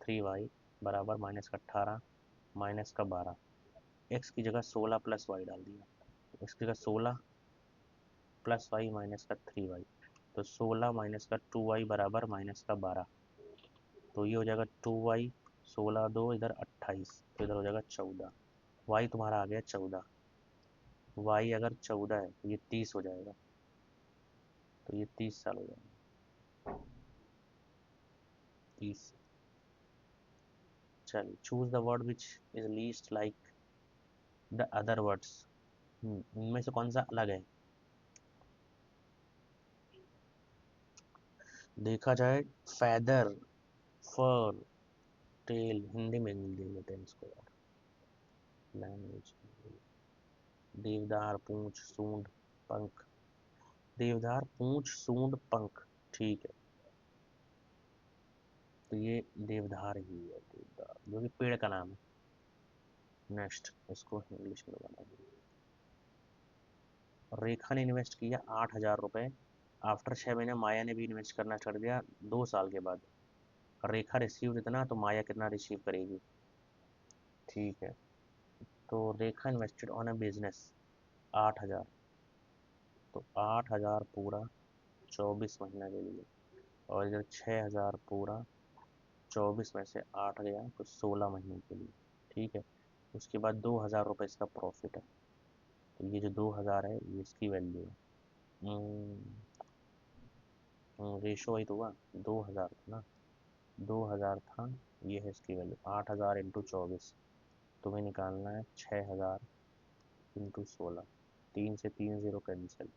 3y बराबर -18 -12, x की जगह 16 प्लस वाई डाल दिया, x की जगह 16 प्लस वाई माइनस का 3y, तो 16 माइनस का 2y बराबर -12, तो ये हो जाएगा 2y, 16 2 इधर 28, तो इधर हो जाएगा 14, y तुम्हारा आ गया 14, y अगर 14 है तो ये 30 हो जाएगा, तो ये 30 साल हो जाएगा। 30। चलिए, choose the word which is least like the other words. इनमें से कौन सा अलग है? देखा जाए, फैदर, फर, टेल, हिंदी में मिल देते हैं इसको यार, लैंग्वेज। देवदार, पूंछ, सूंड, पंख। देवदार, पूंछ, सूंड, पंख। ठीक है, तो ये देवदार ही है, देवदार जो कि पेड़ का नाम है। नेक्स्ट, इसको इंग्लिश में बनाएंगे। रेखा ने इन्वेस्ट किया 8,000 रुपये। आफ्टर 6 महीने माया ने भी इन्वेस्ट करना छोड़ दिया 2 साल के बाद। रेखा रिसीव इतना, तो माया कितना रिसीव करेगी? ठीक है, तो रेखा इन्वेस्टेड ऑन अ बिजनेस 8,000, तो 8,000 पूरा 24 महीना के लिए, और इधर 6,000 पूरा 24 में से 8 गया तो 16 महीने के लिए। ठीक है, उसके बाद 2,000 रुपये इसका प्रॉफिट है, तो ये जो 2,000 है ये इसकी वैल्यू है। रेशो वही तो हुआ, 2,000 था ना, 2,000 था, ये है इसकी वैल्यू 8,000 इंटू 24। तुम्हें निकालना है 6,000 इंटू 16। 3 से 3 0 कैंसिल,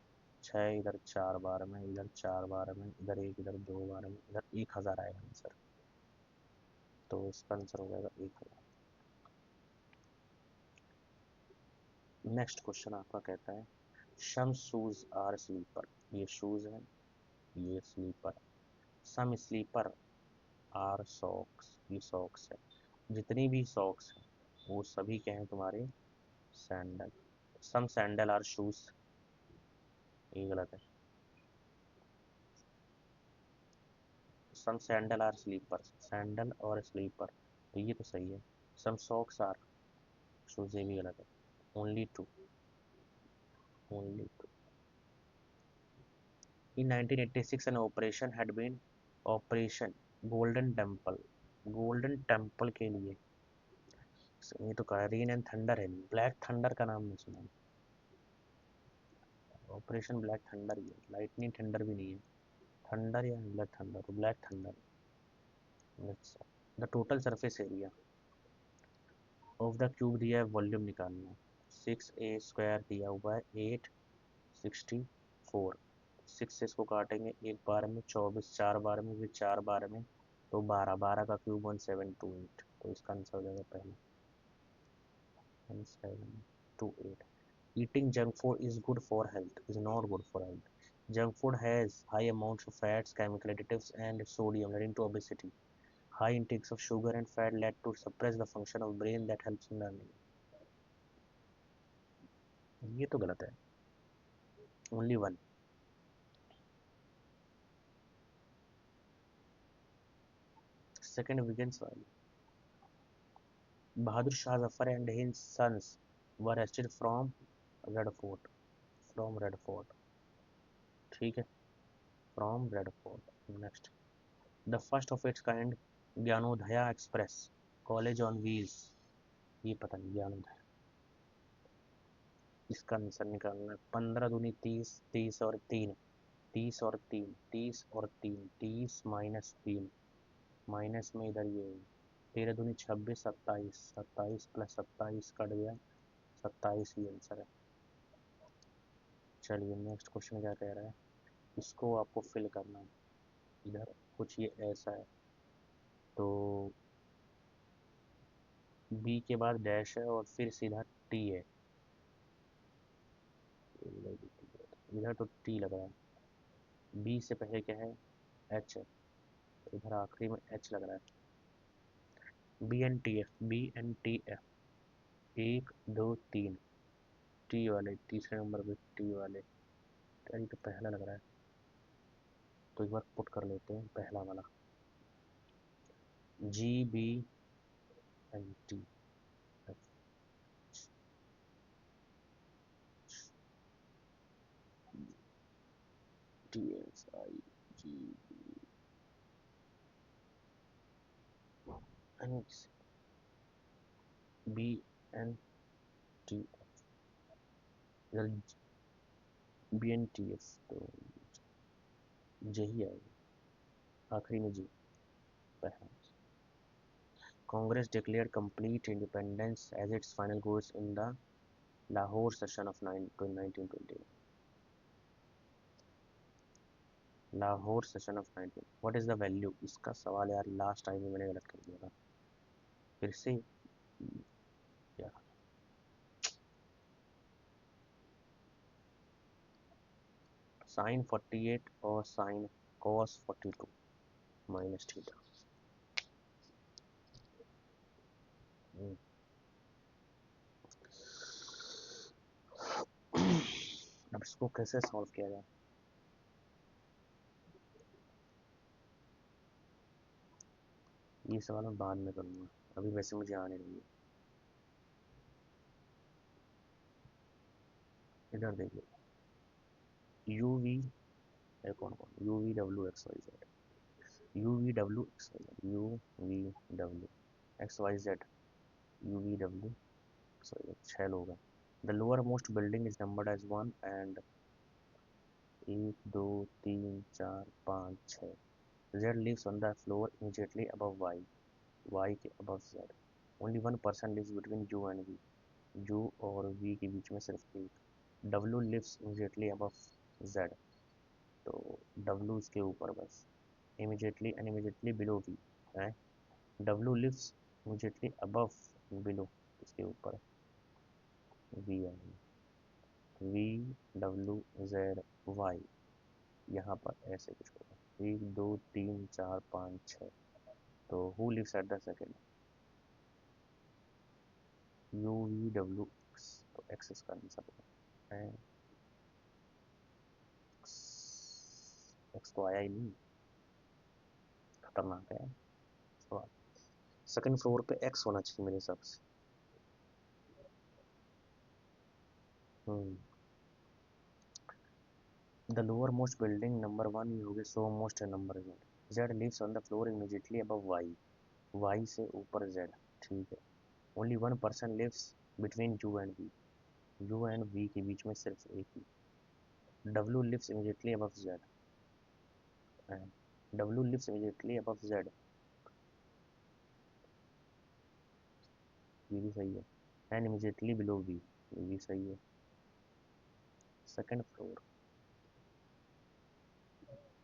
6 इधर 4 बार में, इधर 4 बार में, इधर 1, इधर 2 बार में, इधर 1,000 आएगा आंसर। तो इसका आंसर हो जाएगा 1,000। नेक्स्ट क्वेश्चन आपका कहता है, सम शूज आर स्लीपर। ये शूज है, ये slipper. Some slipper are socks, ये सॉक्स है। जितनी भी सॉक्स हैं वो सभी क्या हैं तुम्हारे? Sandal. Some sandal are shoes, ये गलत है। Some sandal are slipper, sandal और स्लीपर, तो ये तो सही है। सम सॉक्स आर शूज, ये भी गलत है। Only two, only two. In 1986 an operation had been operation Golden Temple, Golden Temple के लिए। ये तो कहा रेन एंड थंडर है, ब्लैक थंडर का नाम नहीं सुना। ऑपरेशन ब्लैक थंडर ही है, लाइटनिंग थंडर भी नहीं है। थंडर या black thunder, black thunder. The total surface area of the cube दिया है, वॉल्यूम निकालना है। 6a² दिया हुआ है 864। 6 से इसको काटेंगे एक बार में, 24 4 बार में, फिर 4 बार में, तो 12, 12 का क्यूब 1728, तो इसका आंसर हो जाएगा पहला 1728। Eating junk food is good for health, is not good for health. Junk food has high amounts of fats, chemical additives, and sodium, leading to obesity. High intakes of sugar and fat led to suppress the function of brain that helps in learning. ये तो गलत है, ओनली वन। सेकेंड विगेंस वाली। Bahadur Shah Zafar and his sons were arrested from Red Fort, from Red Fort. ठीक है, from Red Fort. Next, the first of its kind Gyanodaya Express college on wheels, ये पता नहीं ज्ञानोदय। इसका आंसर निकालना है 15 दूनी 30, 30 और 3, 30 और 3, 30 और 3, 30 माइनस 3, माइनस में इधर ये 13 दूनी 26, 27, 27 प्लस 27 कट गया, 27 ही आंसर है। चलिए, नेक्स्ट क्वेश्चन क्या कह रहा है, इसको आपको फिल करना है। इधर कुछ ये ऐसा है, तो बी के बाद डैश है और फिर सीधा टी है। इधर तो टी लग रहा है, बी से पहले क्या है? एच है, तो इधर आखिरी में एच लग रहा है। B N T F, B N T F, 1 2 3, T वाले तीसरे नंबर पे, टी वाले। यार ये तो पहला लग रहा है, तो एक बार पुट कर लेते हैं पहला वाला। G B N T F, T S I G N B N T F, इधर बी एन टी एफ, तो जे ही आएगा आखिरी में G. Congress declared complete independence as its final goals in the Lahore session of 1920. Lahore session of 19 what is the value, इसका सवाल यार लास्ट टाइम में मैंने गलत कर दिया था, फिर से क्या, साइन 48 और साइन कॉस 42 माइनस थीटा। अब इसको कैसे सॉल्व किया जाए, ये सवाल मैं बाद में करूँगा, अभी वैसे मुझे आने नहीं है। इधर देखिए, यू वी कौन कौन, U V W X Y Z, U V W X Y Z, U V W X Y Z, U V W X Y Z, 6 लोग हैं। The lower most building is numbered as 1 and 1 2 3 4 5 6। Z lives on the floor immediately above Y, Y के above Z. Only one person lives between U and V. U और V के बीच में सिर्फ एक। W lives immediately above Z. तो W इसके ऊपर बस। Immediately and immediately below V है। W lives immediately above below इसके ऊपर V है। V W Z Y यहाँ पर ऐसे कुछ होगा। 1 2 3 4 5 6। तो who lives at the second, U V W X, तो एक्स इसका आंसर है। एक्स तो आया ही नहीं, खतरनाक है। तो सेकंड फ्लोर पे एक्स होना चाहिए मेरे हिसाब से। The lower most building number 1 ये हो गए, सो मोस्ट है number Z. Z lives on the floor immediately above Y, Y से ऊपर जेड, ठीक है। Only one person lives between U and V, U and V के बीच में सिर्फ एक ही। W lives immediately above Z, W lives immediately above Z, ये भी सही है। एंड इमीडिएटली बिलो वी, ये भी सही है। सेकंड फ्लोर,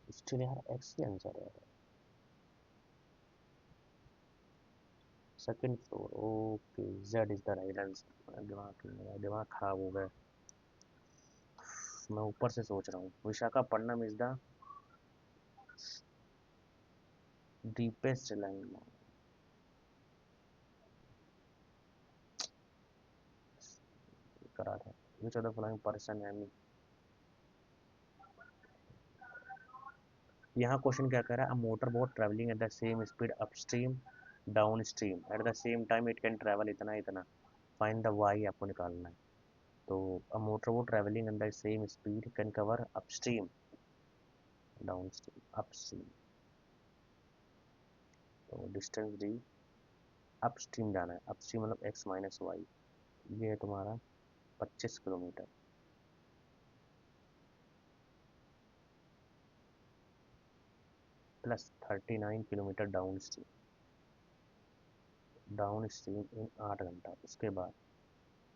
स्टिल यार एक्स ही आंसर है। Second floor, okay, Z is the right answer. दिमाग खराब हो गया, मैं ऊपर से सोच रहा हूँ। Visakhapatnam is the deepest land करा था, विच ऑफ द फॉलोइंग पर्सन है। यहाँ क्वेश्चन क्या कर रहा है, a motor boat travelling at the same speed upstream down stream at the same time it can travel इतना इतना, फाइंड द वाई आपको निकालना है। तो a motor boat travelling at the same speed can cover upstream down stream upstream, तो डिस्टेंस डी, अपस्ट्रीम जाना है, अपस्ट्रीम मतलब एक्स माइनस वाई, ये है तुम्हारा 25 kilometre, plus 39 kilometre downstream in 8 घंटा। उसके बाद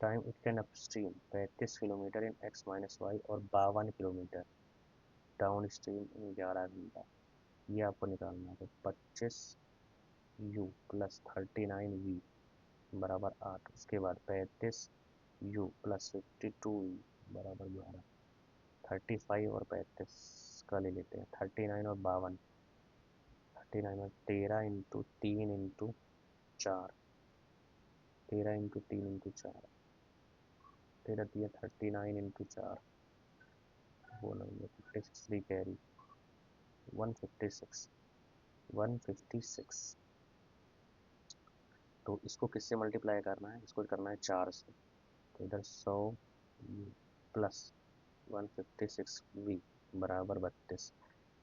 time it can upstream 35 kilometre in X minus Y, और 52 किलोमीटर डाउन स्ट्रीम इन 11 घंटा। ये आपको निकालना है। तो 25 u प्लस 39v बराबर 8, उसके बाद 35u प्लस 52v बराबर 11। 35 और 35 का ले लेते हैं, 39 और 52, 39 और 13 into 3 into 4, 13 into 3 into 4, 13 3 39 into 4, वो नहीं 56 3 कैरी 156, 156। तो इसको किससे मल्टीप्लाई करना है, इसको करना है 4 से, तो इधर 100 प्लस 156v बराबर 32।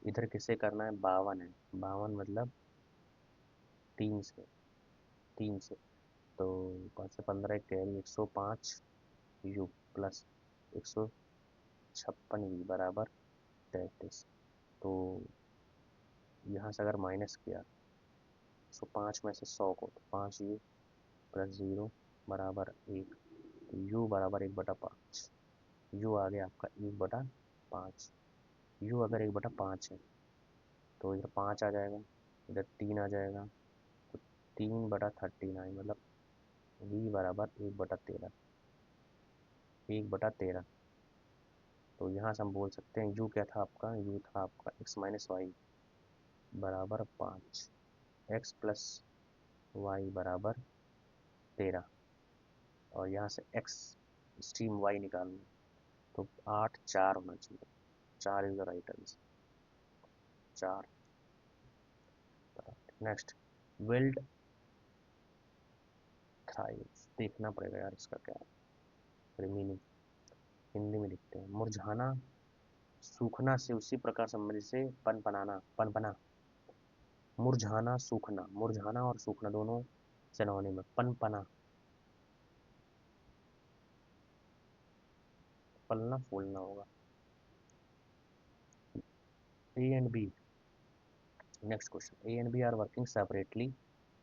इधर किसे करना है, 52 है, 52 मतलब 3 से तो 5 से 15 कैरी 105 यू प्लस 156v बराबर 33। तो यहाँ से अगर माइनस किया सो 5 में से 100 को, तो 5u प्लस 0 बराबर 1, तो u बराबर 1/5। u आ गया आपका 1/5। u अगर 1/5 है तो इधर 5 आ जाएगा, इधर 3 आ जाएगा, तो 3/39, मतलब v बराबर 1/13। 1/13, तो यहाँ से हम बोल सकते हैं u क्या था आपका, u था आपका x माइनस वाई बराबर 5, x प्लस वाई बराबर 13, और यहाँ से x स्ट्रीम y निकालना, तो 8 4 होना चाहिए, 4 is the right answer, 4। Next, wild thrive, देखना पड़ेगा यार इसका क्या है मीनिंग, हिंदी में लिखते हैं। मुरझाना सूखना से उसी प्रकार संबंधित से पनपनाना, पनपना। मुरझाना सूखना, मुरझाना और सूखना दोनों सिनोनिम है। पनपना, फलना फूलना होगा। A and B, next question, A and B are working separately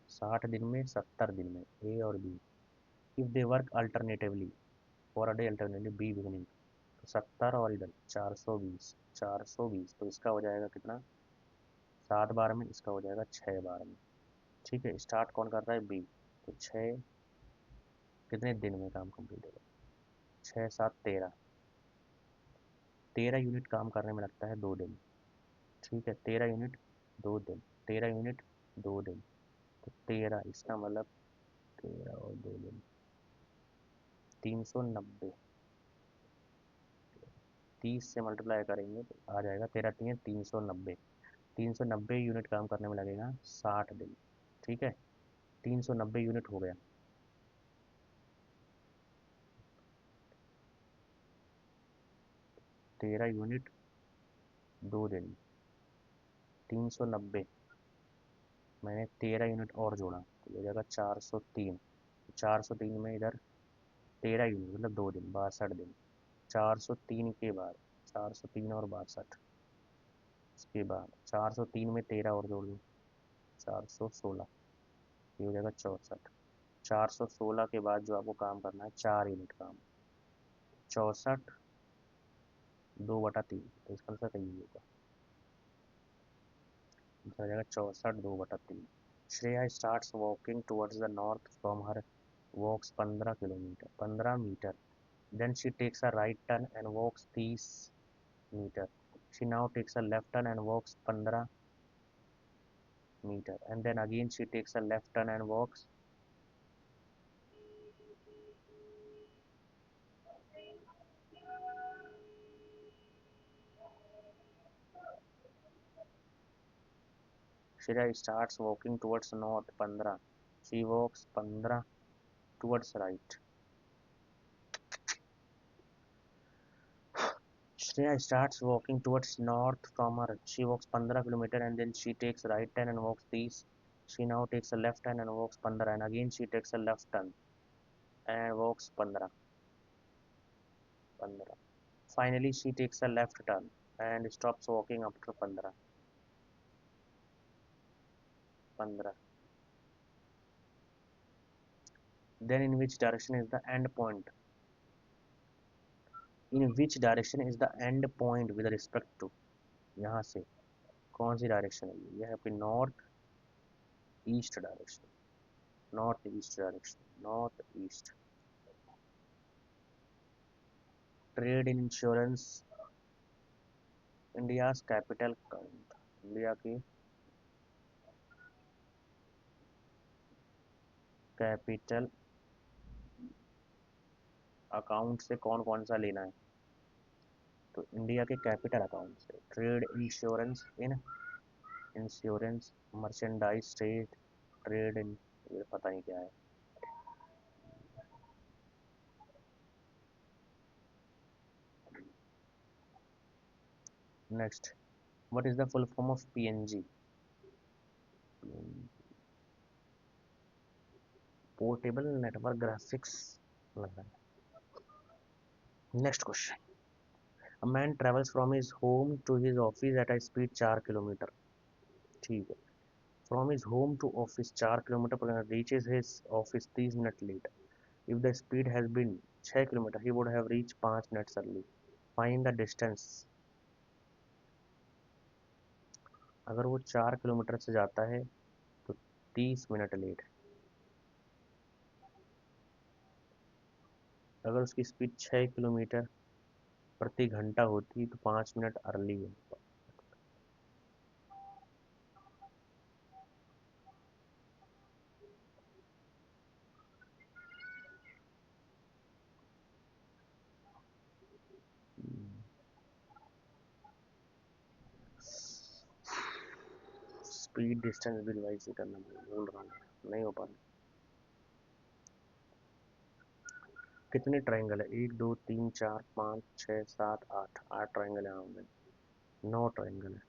60 दिन में 70 दिन में, ए और B. If they work alternatively for a day alternatively B beginning, तो 70 और इधर 420, 420, तो इसका हो जाएगा कितना, 7 बार में, इसका हो जाएगा 6 बार में। ठीक है, स्टार्ट कौन कर रहा है, बी, तो 6 कितने दिन में काम कंप्लीट होगा, 6 7 13, 13 यूनिट काम करने में लगता है 2 दिन। ठीक है, 13 यूनिट 2 दिन, 13 यूनिट 2 दिन, तो 13, इसका मतलब 13 और 2 दिन 390, 30 से मल्टीप्लाई करेंगे तो आ जाएगा 13 3 390, 390 यूनिट काम करने में लगेगा 60 दिन। ठीक है, 390 यूनिट हो गया। 13 यूनिट 2 दिन, 390, मैंने 13 यूनिट और जोड़ा तो हो जाएगा 403, 403 में इधर 13 यूनिट मतलब 2 दिन, 62 दिन। 403 के बाद 403 और 62, इसके बाद 403 में 13 और जोड़ दो, 416, ये हो जाएगा 64। 416 के बाद जो आपको काम करना है 4 यूनिट काम, 64 2/3, तो इसका आंसर सही होगा, हो जाएगा 64 2/3। Shreya starts walking towards the north from her walks 15 kilometre, 15 metre, then she takes a right turn and walks 30 metre, she now takes a left turn and walks 15 meter, and then again she takes a left turn and walks Shreya starts walking towards north 15, she walks 15 towards right. Shreya starts walking towards north from her, she walks 15 kilometer and then she takes right turn and walks 30, she now takes a left turn and walks 15, and again she takes a left turn and walks 15, 15. Finally she takes a left turn and stops walking after 15, 15. Then in which direction is the end point? In which direction is the end point with respect to, यहाँ से कौन सी डायरेक्शन है, ये है आपकी north east direction, north east direction, north east. Trade in insurance, India capital account, India की कैपिटल अकाउंट से कौन कौन सा लेना है, तो इंडिया के कैपिटल अकाउंट से। Trade insurance in, insurance, merchandise trade, trade in, ये पता नहीं क्या है। Next, what is the full form of PNG, portable network graphics लग रहा है। Next question, a man travels from his home to his office at a speed 4 kilometre. ठीक है, from his home to office 4 kilometre पर reaches his office 30 minute late. If the speed has been 6 kilometre he would have reach 5 minutes early. Find the distance. अगर वो 4 किलोमीटर से जाता है तो 30 मिनट लेट है. अगर उसकी स्पीड 6 किलोमीटर प्रति घंटा होती तो 5 मिनट अर्ली है. स्पीड डिस्टेंस भी रिवाइज ही करना भूल रहा हूँ, नहीं हो पा रहा. कितने ट्रायंगल है? 1 2 3 4 5 6 7 8. 8 ट्रायंगल यहाँ होंगे. 9 ट्रायंगल है.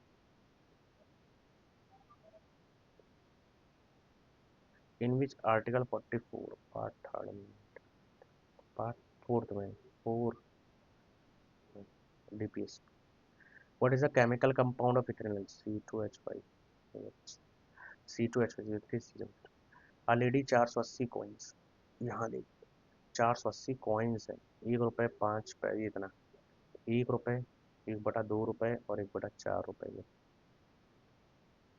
इन विच आर्टिकल 44 पार्ट थर्ड में, पार्ट फोर्थ में, 4 DPS. What is the chemical compound of ethanol? C2H5. C2H5 already 480 coins. यहाँ देख 480 कॉइन्स है. 1 रुपये 5 पैसे इतना. 1 रुपये 1/2 रुपये और 1/4 रुपये.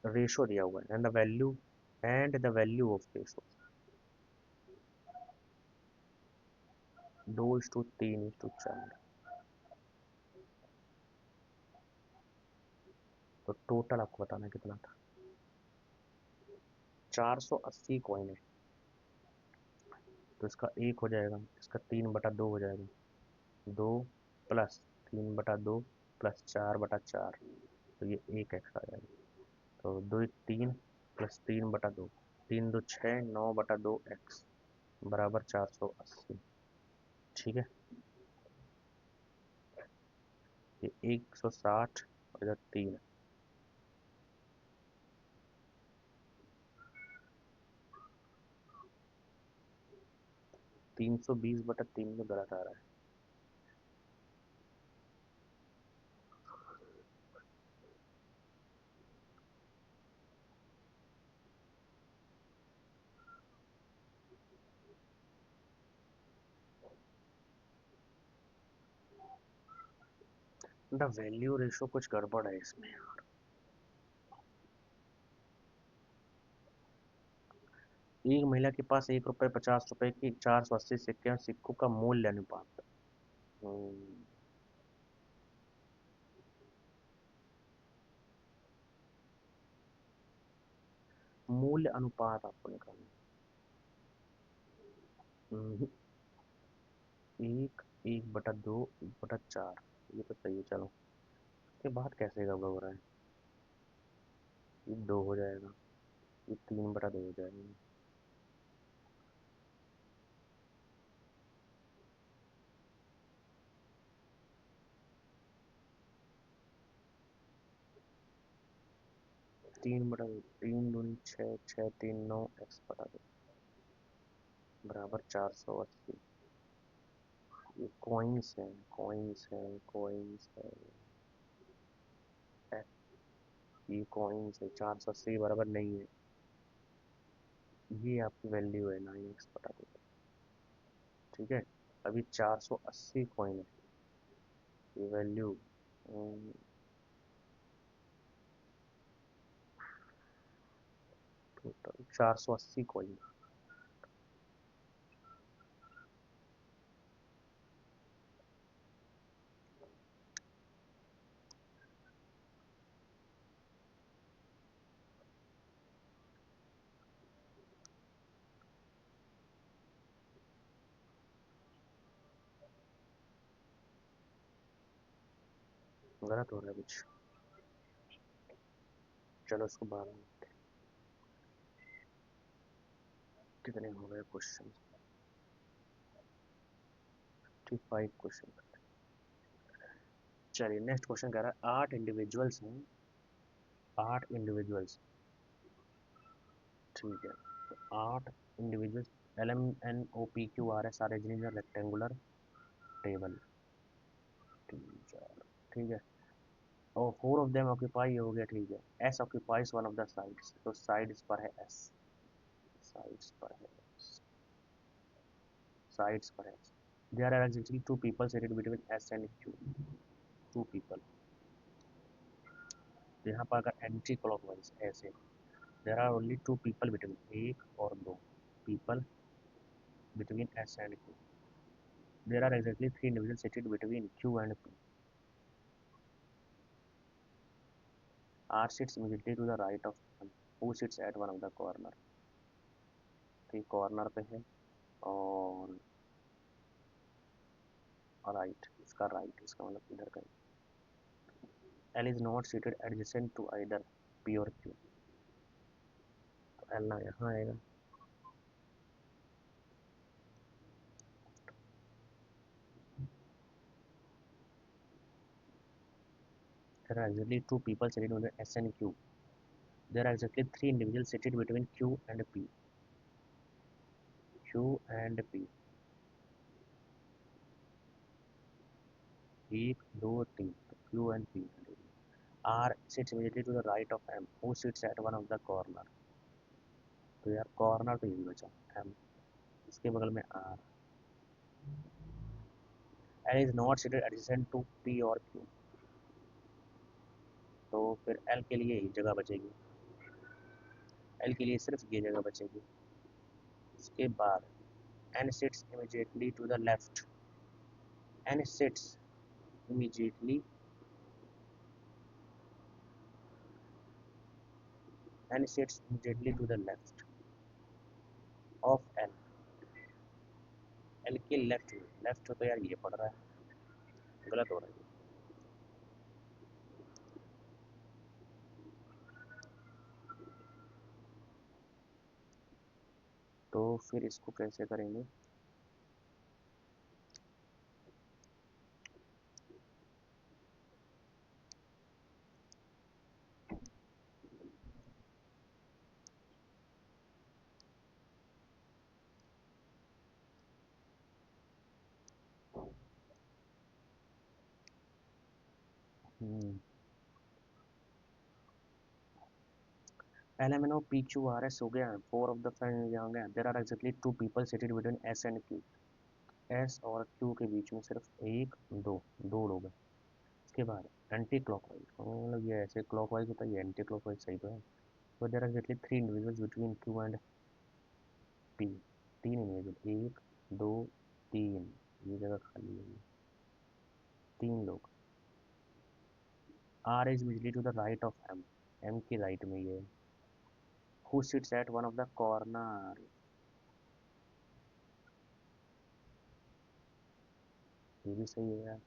रेशो दिया हुआ है and the value of ratio 2:3:4. तो टोटल आपको बताना कितना था. 480 कॉइन है तो इसका 1 हो जाएगा, इसका 3/2 हो जाएगा. 2 प्लस 3/2 प्लस 4/4. तो ये 1 एक्स्ट्रा आ जाएगा. तो 2 3 प्लस 3/2. 3 2 6 9/2 x बराबर 480. ठीक है. ये 160 और इधर 3. 320/3 में गलत आ रहा है. द वैल्यू रेशो कुछ गड़बड़ है इसमें. 1 महिला के पास 1 रुपये 50 रुपए की 480 सिक्के और सिक्कों का मूल्य अनुपात. हम्म, मूल्य अनुपात आपको निकालना है. हम्म, 1 1/2 1/4. ये तो सही है. चलो इसके बाद कैसे गड़बड़ हो रहा है. ये 2 हो जाएगा. ये 3/2 हो जाएगा. 3/2. 3 दूनी 6 6 3 9 x/2 बराबर 480. ये कॉइन्स हैं कॉइन्स हैं कॉइन्स है. ये कॉइन्स है. 480 बराबर नहीं है. ये आपकी वैल्यू है 9 x/2. ठीक है. अभी 480 कॉइन है. ये वैल्यू टोटल 480 कॉइन. गलत हो रहा है कुछ. चलो इसको बाद में. कितने हो गए क्वेश्चन? 55 क्वेश्चन. चलिए नेक्स्ट क्वेश्चन कह रहा है 8 इंडिविजुअल्स हैं. 8 इंडिविजुअल्स. ठीक है. तो 8 इंडिविजुअल्स. LMNOPQR है सारे जिन्हें रेक्टेंगुलर टेबल. 3 4. ठीक है. और फोर ऑफ देम ऑक्यूपाई हो गया, ठीक है। S occupies one of the sides, तो साइड्स पर है एस, साइड्स पर है, साइड्स पर है। There are exactly two people seated between S and Q, two people. तो यहाँ पर अगर एंटी क्लॉकवाइज ऐसे, there are only two people between, एक और दो people between S and Q. There are exactly three individual seated between Q and P. R sits immediately to the right of M, who sits at one of the corner. तो ये कॉर्नर पे है और राइट, इसका राइट, इसका मतलब इधर का। L is not seated adjacent to either P और क्यू, तो एल ना यहाँ आएगा। There are exactly two people seated between S and Q. There are exactly three individuals seated between Q and P. Q and P. एक दो तीन, तो Q and P R sits immediately to the right of M, who sits at one of the corner. तो यार कॉर्नर तो यही बचा M, इसके बगल में R. L is not seated adjacent to P or Q, तो फिर L के लिए एक जगह बचेगी, L के लिए सिर्फ ये जगह बचेगी। इसके बाद N sits immediately to the left, N sits immediately, N sits immediately to the left of L, L के लेफ्ट में, लेफ्ट तो यार ये पड़ रहा है, गलत हो रहा है। तो फिर इसको कैसे करेंगे? LMNO PQRS हो गया, फोर ऑफ द फ्रेंड यहाँ गया। There are exactly two people seated between S and Q, S और क्यू के बीच में सिर्फ एक दो, दो लोग हैं। इसके बाद एंटी क्लॉकवाइज, मतलब ये ऐसे क्लॉकवाइज होता है, ये एंटी क्लॉकवाइज सही तो है। तो there are exactly three individuals between Q and P, तीन इंडिविजुअल, एक दो तीन, ये जगह खाली है, तीन लोग। R is immediately to the right of M, M के राइट में ये है। Who sits at one of the corner, ये भी सही है यार।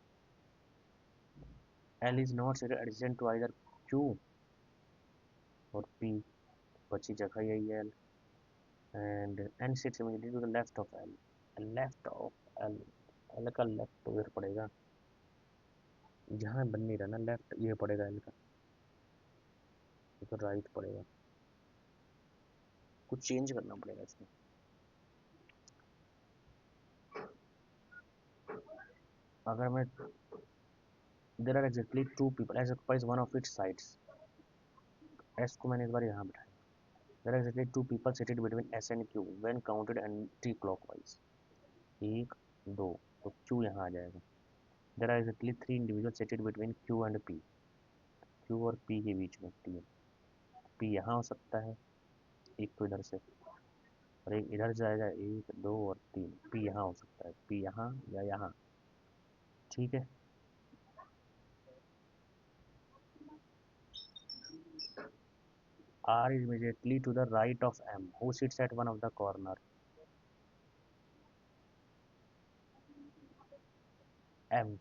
L is not seated adjacent to either Q और पी, बची जगह यही है L. And N sits immediately to the left of L, left of L, L का लेफ्ट तो इधर पड़ेगा, यहाँ बन नहीं रहा ना लेफ्ट, ये पड़ेगा एल का, ये तो राइट पड़ेगा, कुछ चेंज करना पड़ेगा इसमें। अगर मैं, there are exactly two people S occupies one of its sides, S को मैंने इस बार यहाँ बिठाया। There are exactly two people seated between S and Q when counted anti clockwise, एक दो, तो क्यू यहाँ आ जाएगा। There are exactly three individual seated between Q and P, Q और पी के बीच में तीन, पी यहाँ हो सकता है, एक तो इधर से और एक इधर जाएगा, एक दो और तीन, पी यहाँ हो सकता है, पी यहाँ या यहाँ, ठीक है। R is immediately to the right of M, who sits at one of the corner, M।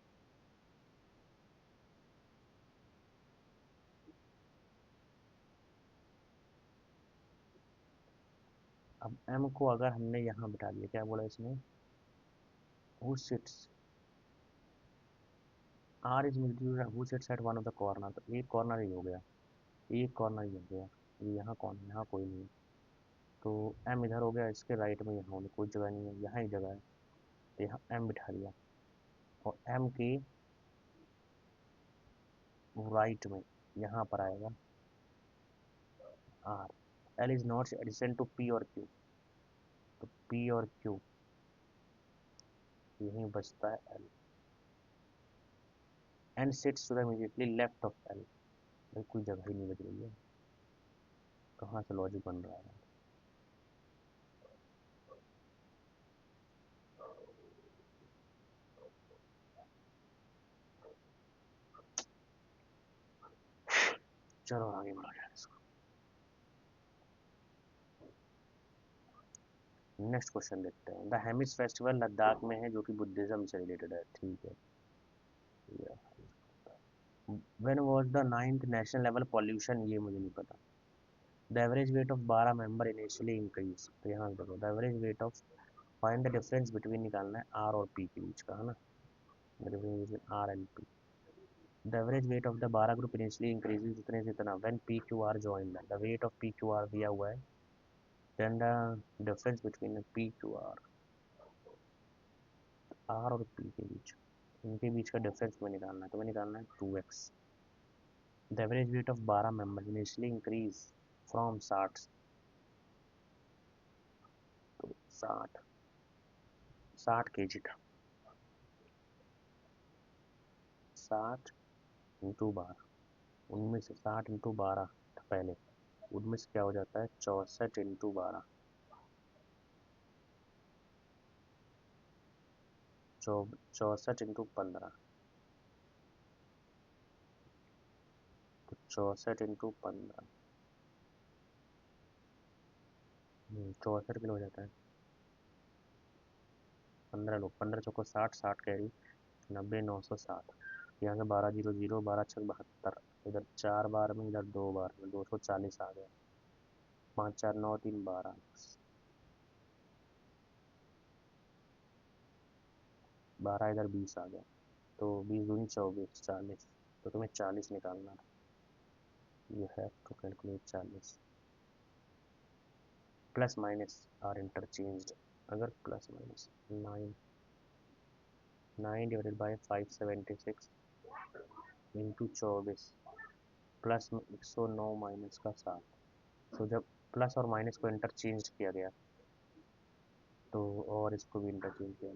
अब M को अगर हमने यहाँ बिठा दिया, क्या बोला इसने, who sits, R is immediately to the who sits at one of the corner, तो एक कॉर्नर ही हो गया, एक कॉर्नर ही हो गया, ये यहाँ कौन है, यहाँ कोई नहीं है, तो M इधर हो गया, इसके राइट में यहाँ होने कोई जगह नहीं है, यहाँ ही जगह है, तो यहाँ M बिठा दिया। और M के राइट में यहाँ पर आएगा R. L is not addition to P और क्यू, तो पी और क्यू यहीं बचता है L. N sits to the immediately left of L, भाई कोई जगह ही नहीं बच रही है, कहाँ से लॉजिक बन रहा है। चलो आगे बढ़ा जाए इसको। नेक्स्ट क्वेश्चन देखते हैं। द हेमिस फेस्टिवल लद्दाख में है जो कि बुद्धिज्म से रिलेटेड है, ठीक है। When was the 9th national level pollution, ये मुझे नहीं पता। The average weight of 12 member initially increase, तो यहाँ देखो the average weight of, find the difference between निकालना है आर और पी के बीच का, है ना, difference between R and P. The average weight of the 12 group initially increases इतने से इतना when P Q R join the weight of P Q R दिया हुआ है, then the difference between P Q R, R और पी के बीच, इनके बीच का डिफरेंस तुम्हें निकालना है, तुम्हें निकालना है 2x। The average weight of 12 member initially increase from 60, तो 60 kg था, 60 इंटू 12, उनमें से 60 इंटू 12 था पहले, उनमें से क्या हो जाता है 64 इंटू 12, 64 इंटू 15, तो 64 इंटू 15, 64 किलो हो जाता है। 15 लोग, 15 चौको 60, 60 कैरी, 90, 960, यहाँ से 12 जीरो जीरो, 12 छक 72, इधर 4 बार में, इधर 2 बार में, 240 आ गया, 5 4 9 3 12, 12 इधर 20 आ गया, तो 20 दूनी 24, 40, तो तुम्हें 40 निकालना है। You have to calculate 40। Plus minus are interchanged, अगर plus minus 9, 9 divided by 576 into 24, plus में 109 माइनस का 7, तो जब प्लस और माइनस को इंटरचेंज किया गया, तो और इसको भी इंटरचेंज किया,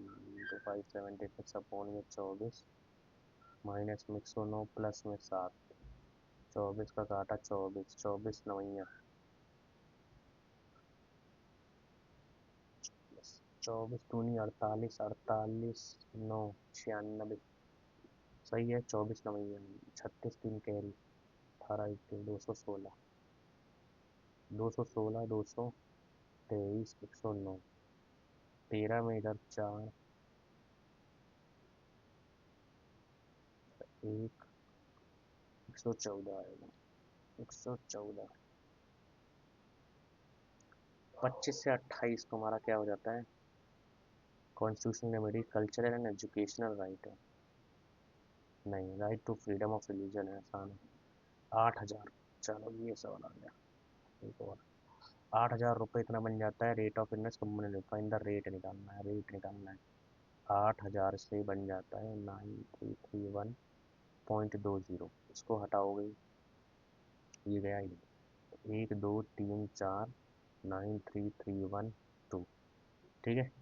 तो 576 अपॉन में 24, माइनस में 109 प्लस में 7, 24 का काटा 24, 24 नवैया, 24 दूनी 48, 48 9 96, सही है, 24 नवैया, 36 3 कैरी, 18 1 216, 216 223 109, 13 में इधर 4 1, 114 आएगा, 114, 25 से 28 तुम्हारा क्या हो जाता है, constitutional remedy, cultural and educational right है, नहीं, right to freedom of religion है, आसान है। 8,000, चलो ये सवाल आ गया एक और। 8,000 रुपये इतना बन जाता है रेट ऑफ इंटरेस्ट कंपनी ने, फाइंड द रेट निकालना है, रेट निकालना है। 8,000 से बन जाता है 9331.20, इसको हटाओगे, ये गया ही नहीं, 1 2 3 4 9331.2, ठीक है।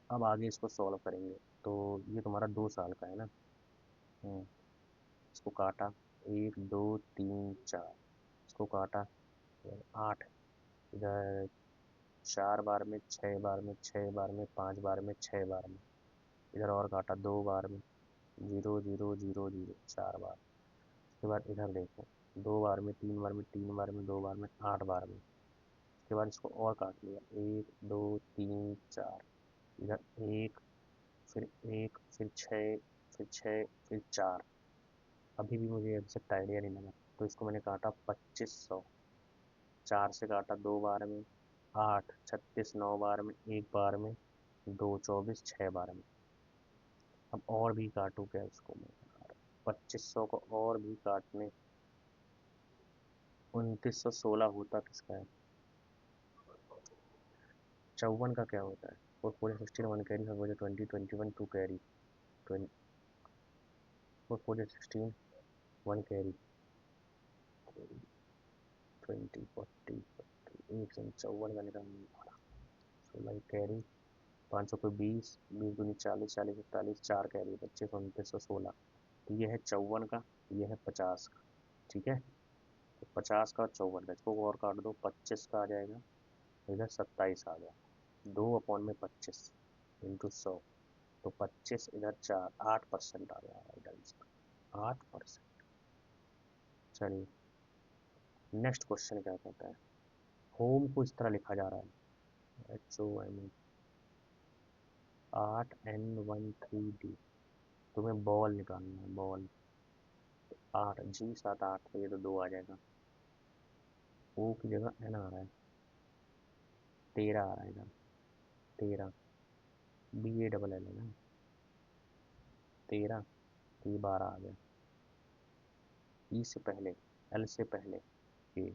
अब आगे इसको सॉल्व करेंगे, तो ये तुम्हारा 2 साल का है ना। हम्म, इसको काटा, 1 2 3 4, इसको काटा, 8, इधर 4 बार में, 6 बार में, 6 बार में, 5 बार में, 6 बार में, इधर और काटा 2 बार में, 0 0 0 0 4 बार, उसके बाद इधर देखो 2 बार में, 3 बार में, 3 बार में, 2 बार में, 8 बार में, उसके बाद इसको और काट लिया, 1 2 3 4, इधर 1, फिर 1, फिर 6, फिर 6, फिर 4, अभी भी मुझे एग्जैक्ट आइडिया नहीं लगा, तो इसको मैंने काटा 2500, 4 से काटा 2 बार में, 8, 36 9 बार में, 1 बार में, 2 24 6 बार में। अब और भी काटूँ क्या इसको मैं, 2500 को और भी काटने, 2916 होता किसका है, 54 का क्या होता है, और पूरे 16 1 कैरी, 20 21 2 कैरी, 20 4 4 16, 1 कैरी, 20 40 154 का निकालना, 16 कैरी, 500 को 20, 20 दूनी 40, 40 41, 4 कैरी, 25 29 16। तो ये है 54 का, ये है 50 का, ठीक है। तो 50 का और 54 का, इसको और काट दो, 25 का आ जाएगा, इधर 27 आ गया, 2/25 इंटू 100, तो 25 इधर 4, 8% आ गया इधर इसका, 8%। चलिए नेक्स्ट क्वेश्चन क्या कहता है, होम को इस तरह लिखा जा रहा है, HOME, 8N13D, तुम्हें बॉल निकालना है, बॉल, 8 G 7 8, तो ये तो 2 आ जाएगा, O की जगह N आ रहा है, 13 आ रहा है इधर, 13, BALL है ना, 13, तो ये 12 आ गया, E से पहले, L से पहले, A,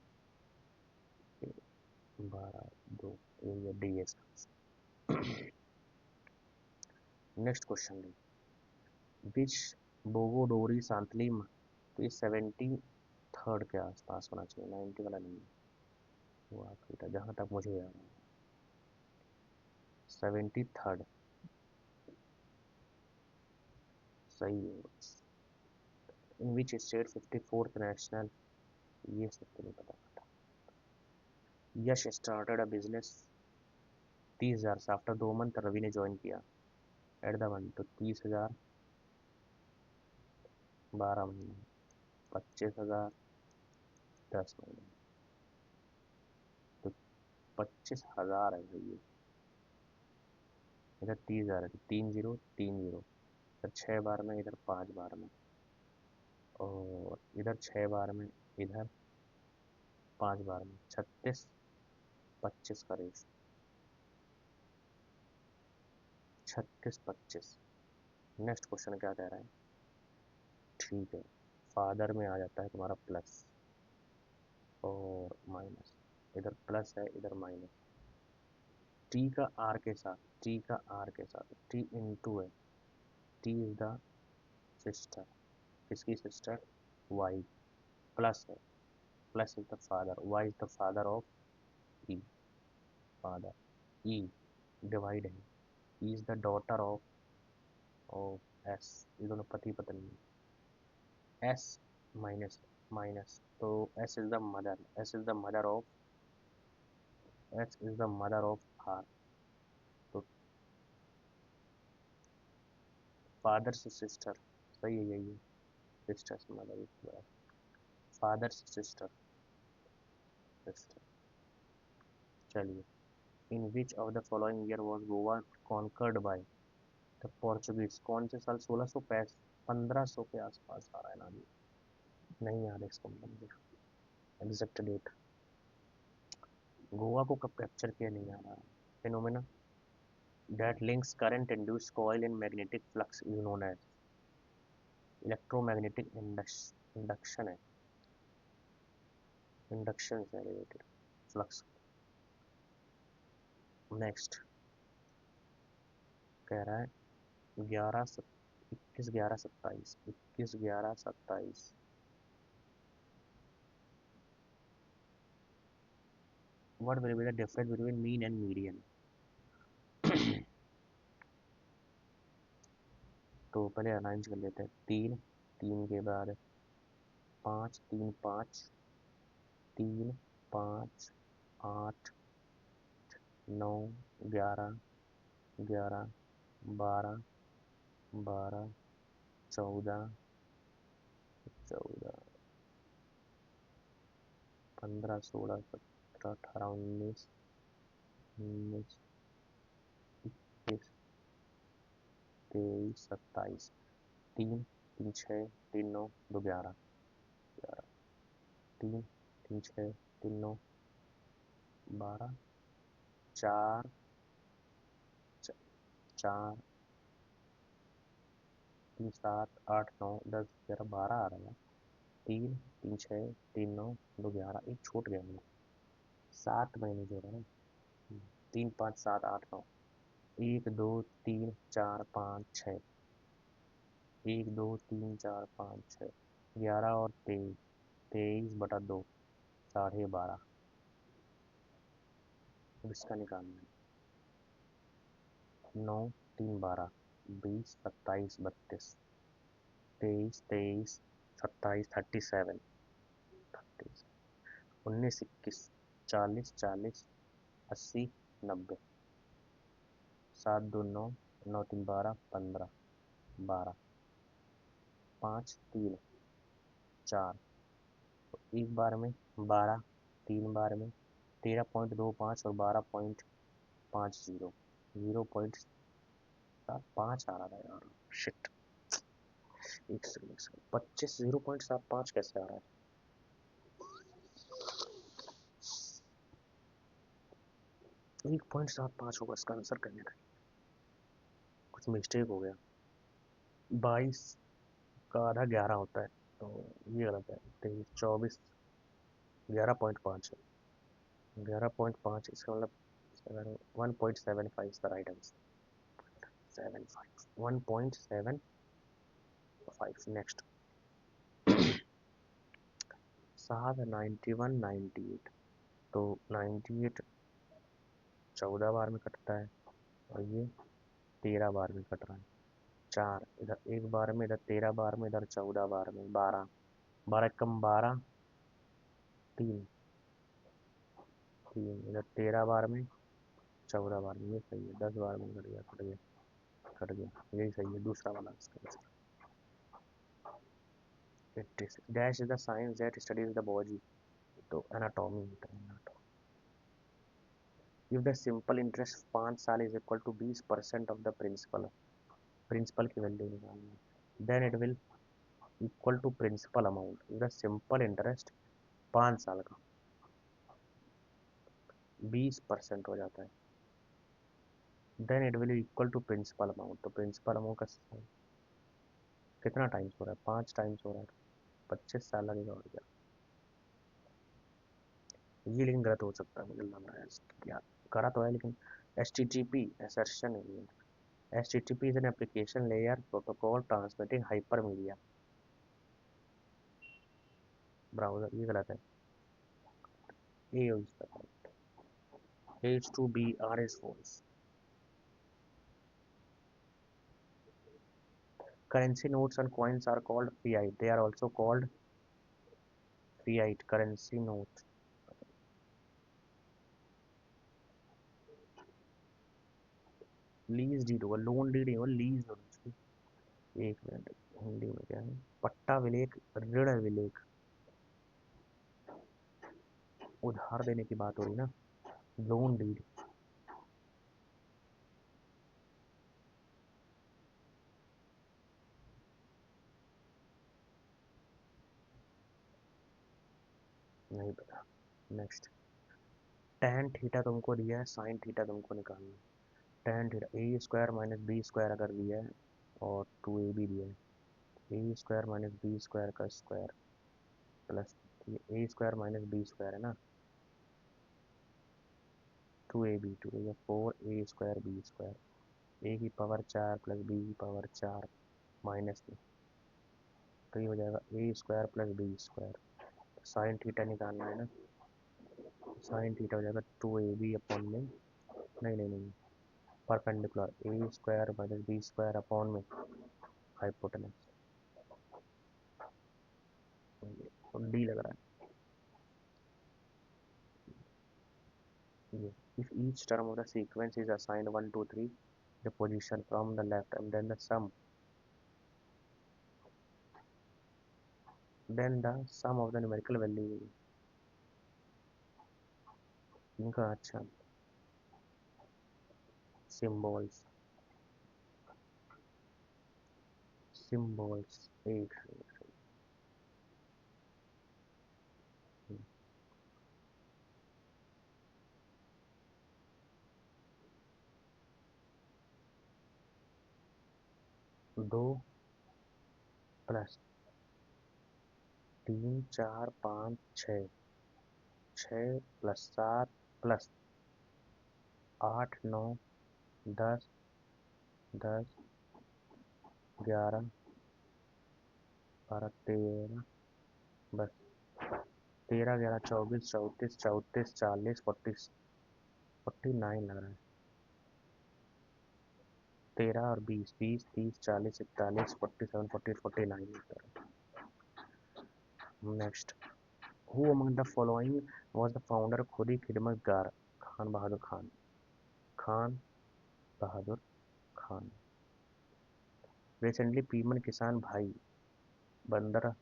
12 2, ये DS। नेक्स्ट क्वेश्चन है, विच बोगोडोरी सांतलिम, तो ये 73rd के आसपास होना चाहिए, 90 वाला नहीं है, वो आखिरी था जहाँ तक मुझे याद है, 73rd सही है। इन विच स्टेट 54th नेशनल, ये सब तो नहीं पता था। यश स्टार्टेड अ बिजनेस, 30,000 से, आफ्टर 2 मंथ रवि ने ज्वाइन किया, एट द मंथ, तो 30,000 12 महीने, 25,000 10 महीने, तो 25,000 है भाई, ये इधर 30,000 है, तो 3 0 3 0, इधर 6 बार में, इधर 5 बार में, और इधर 6 बार में, इधर 5 बार में, 36 25 का रेस, 36 25। नेक्स्ट क्वेश्चन क्या कह रहा है, ठीक है, फादर में आ जाता है तुम्हारा प्लस और माइनस, इधर प्लस है इधर माइनस, टी का आर के साथ, टी का आर के साथ, टी इंटू है, टी इज द सिस्टर, किसकी सिस्टर, वाई, प्लस है, plus is the father, Y is the father of E, father, E divide है, E is the daughter of S, ये दोनों पति पत्नी है, एस माइनस माइनस, तो S is the mother, S is the mother of, S is the mother of R, तो फादर से सिस्टर, सही है यही है, सिस्टर से मदर इज बराबर, फादर से सिस्टर, सिस्टर। चलिए, in which of the following year was Goa conquered by the Portuguese, कौन से साल, 1665, 1500 के आसपास आ रहा है ना, अभी नहीं याद है इसका मतलब मुझे एग्जैक्ट डेट, गोवा को कब कैप्चर किया नहीं आ रहा है। Phenomena that links current induced coil in magnetic flux is known as, electromagnetic induction है, इंडक्शन से रिलेटेड फ्लक्स। नेक्स्ट कह रहा है 21 11 27, 21 11 27, what will be the difference between mean and median. तो पहले अरेंज कर लेते हैं, 3 3 के बाद 5 3 5 3 5 8 9 11 11 12 12 14 14 15 16 17 18 19 19 21 23 27, 3 3 6 3 9 2 11 11, 3 3 6 3 9 12, 4 4 3 7 8 9 10 11 12 आ रहा है, 3 3 6 3 9 2 11, एक छूट गया मुझे, 7 महीने जो है ना, 3 5 7 8 9, 1 2 3 4 5 6, एक दो तीन चार पाँच छः, 11 और 23, 23/2, 12.5। अब इसका निकालना है। 9 3 12, 20 27 32, 23 23 27 37, 19 21, 40 40, 80 90, 7 2 9, 9 3 12, 15 12, 5 3 4, तो एक बार में 12, 3 बार में 13.25 और 12.50, 0.75 आ रहा था यार। शिट, एक सेकंड, 25 0.75 कैसे आ रहा है? 1.75 होगा इसका आंसर करने का, कुछ मिस्टेक हो गया। 22 का आधा 11 होता है, तो ये गलत है। 23 24, 11.5 है, 11.5, इसका मतलब 1.75 is the right answer. 75, 1.75। Next, 7 91 98, तो 98 14 बार में कटता है, और ये 13 बार में कट रहा है। 4 इधर एक बार में, इधर 13 बार में, इधर 14 बार में। 12, 12 कम 12, 3 3, इधर 13 बार में, 14 बार में। ये सही है, 10 बार में कट गया, कट गया, कट गया, यही सही है, दूसरा वाला इसका answer. 86, dash is the science that studies the body, तो एनाटॉमी होता है। इफ द सिंपल इंटरेस्ट 5 साल is equal to 20% of the principal, principal की वैल्यू निकालनी है, then it will equal to principal amount. If the simple interest 5 साल का 20% हो जाता है, then it will equal to principal amount. तो प्रिंसिपल अमाउंट का कितना टाइम्स हो रहा है? 5 टाइम्स हो रहा है, 25 साल लगेगा और क्या। ये लेकिन गलत हो सकता है, मुझे लग रहा है यार, करा तो है लेकिन। H T T P assertion है ये। H T T P is an application layer protocol transmitting hyper media browser, ये गलत है। ए H2BR is false. Currency notes and coins are called fiat. They are also called fiat currency note. Lease deed होगा, लोन डीड होगा, लीज होना चाहिए। एक मिनट, हिंदी में क्या है? पट्टा विलेख, ऋण विलेख, उधार देने की बात हो रही ना। लोन डीड, नहीं पता। नेक्स्ट, tan थीटा तुमको दिया है, sin थीटा तुमको निकालना है। tan थीटा a² - b² अगर दिया है, और 2ab दिया है, a² - b² का स्क्वायर प्लस a² - b² है ना, 2ab 4a² b², a⁴ plus b तो ये हो जाएगा a² + b²। साइन थीटा निकालना है ना, साइन थीटा हो जाएगा 2ab/में, नहीं नहीं नहीं, परपेंडिकुलर a² - b² हाइपोटेनस। तो डी लग रहा है ये। If each term of the sequence is assigned 1 2 3 the position from the left, and then the sum of the numerical value. इनका अच्छा, सिंबल्स, सिंबल्स एक 2 प्लस 3 4 5 6, 6 + 7 + 8 9 10 10 11 12 13 बस 13 11 24 34 34 40 49 लग रहा है। 13 और 20 20 30 40 41 47 48 49 next. Who among the following was the founder खुदी खिदमत गार खान बहादुर खान। खान बहादुर खान। रिसेंटली पीमन किसान भाई बंदर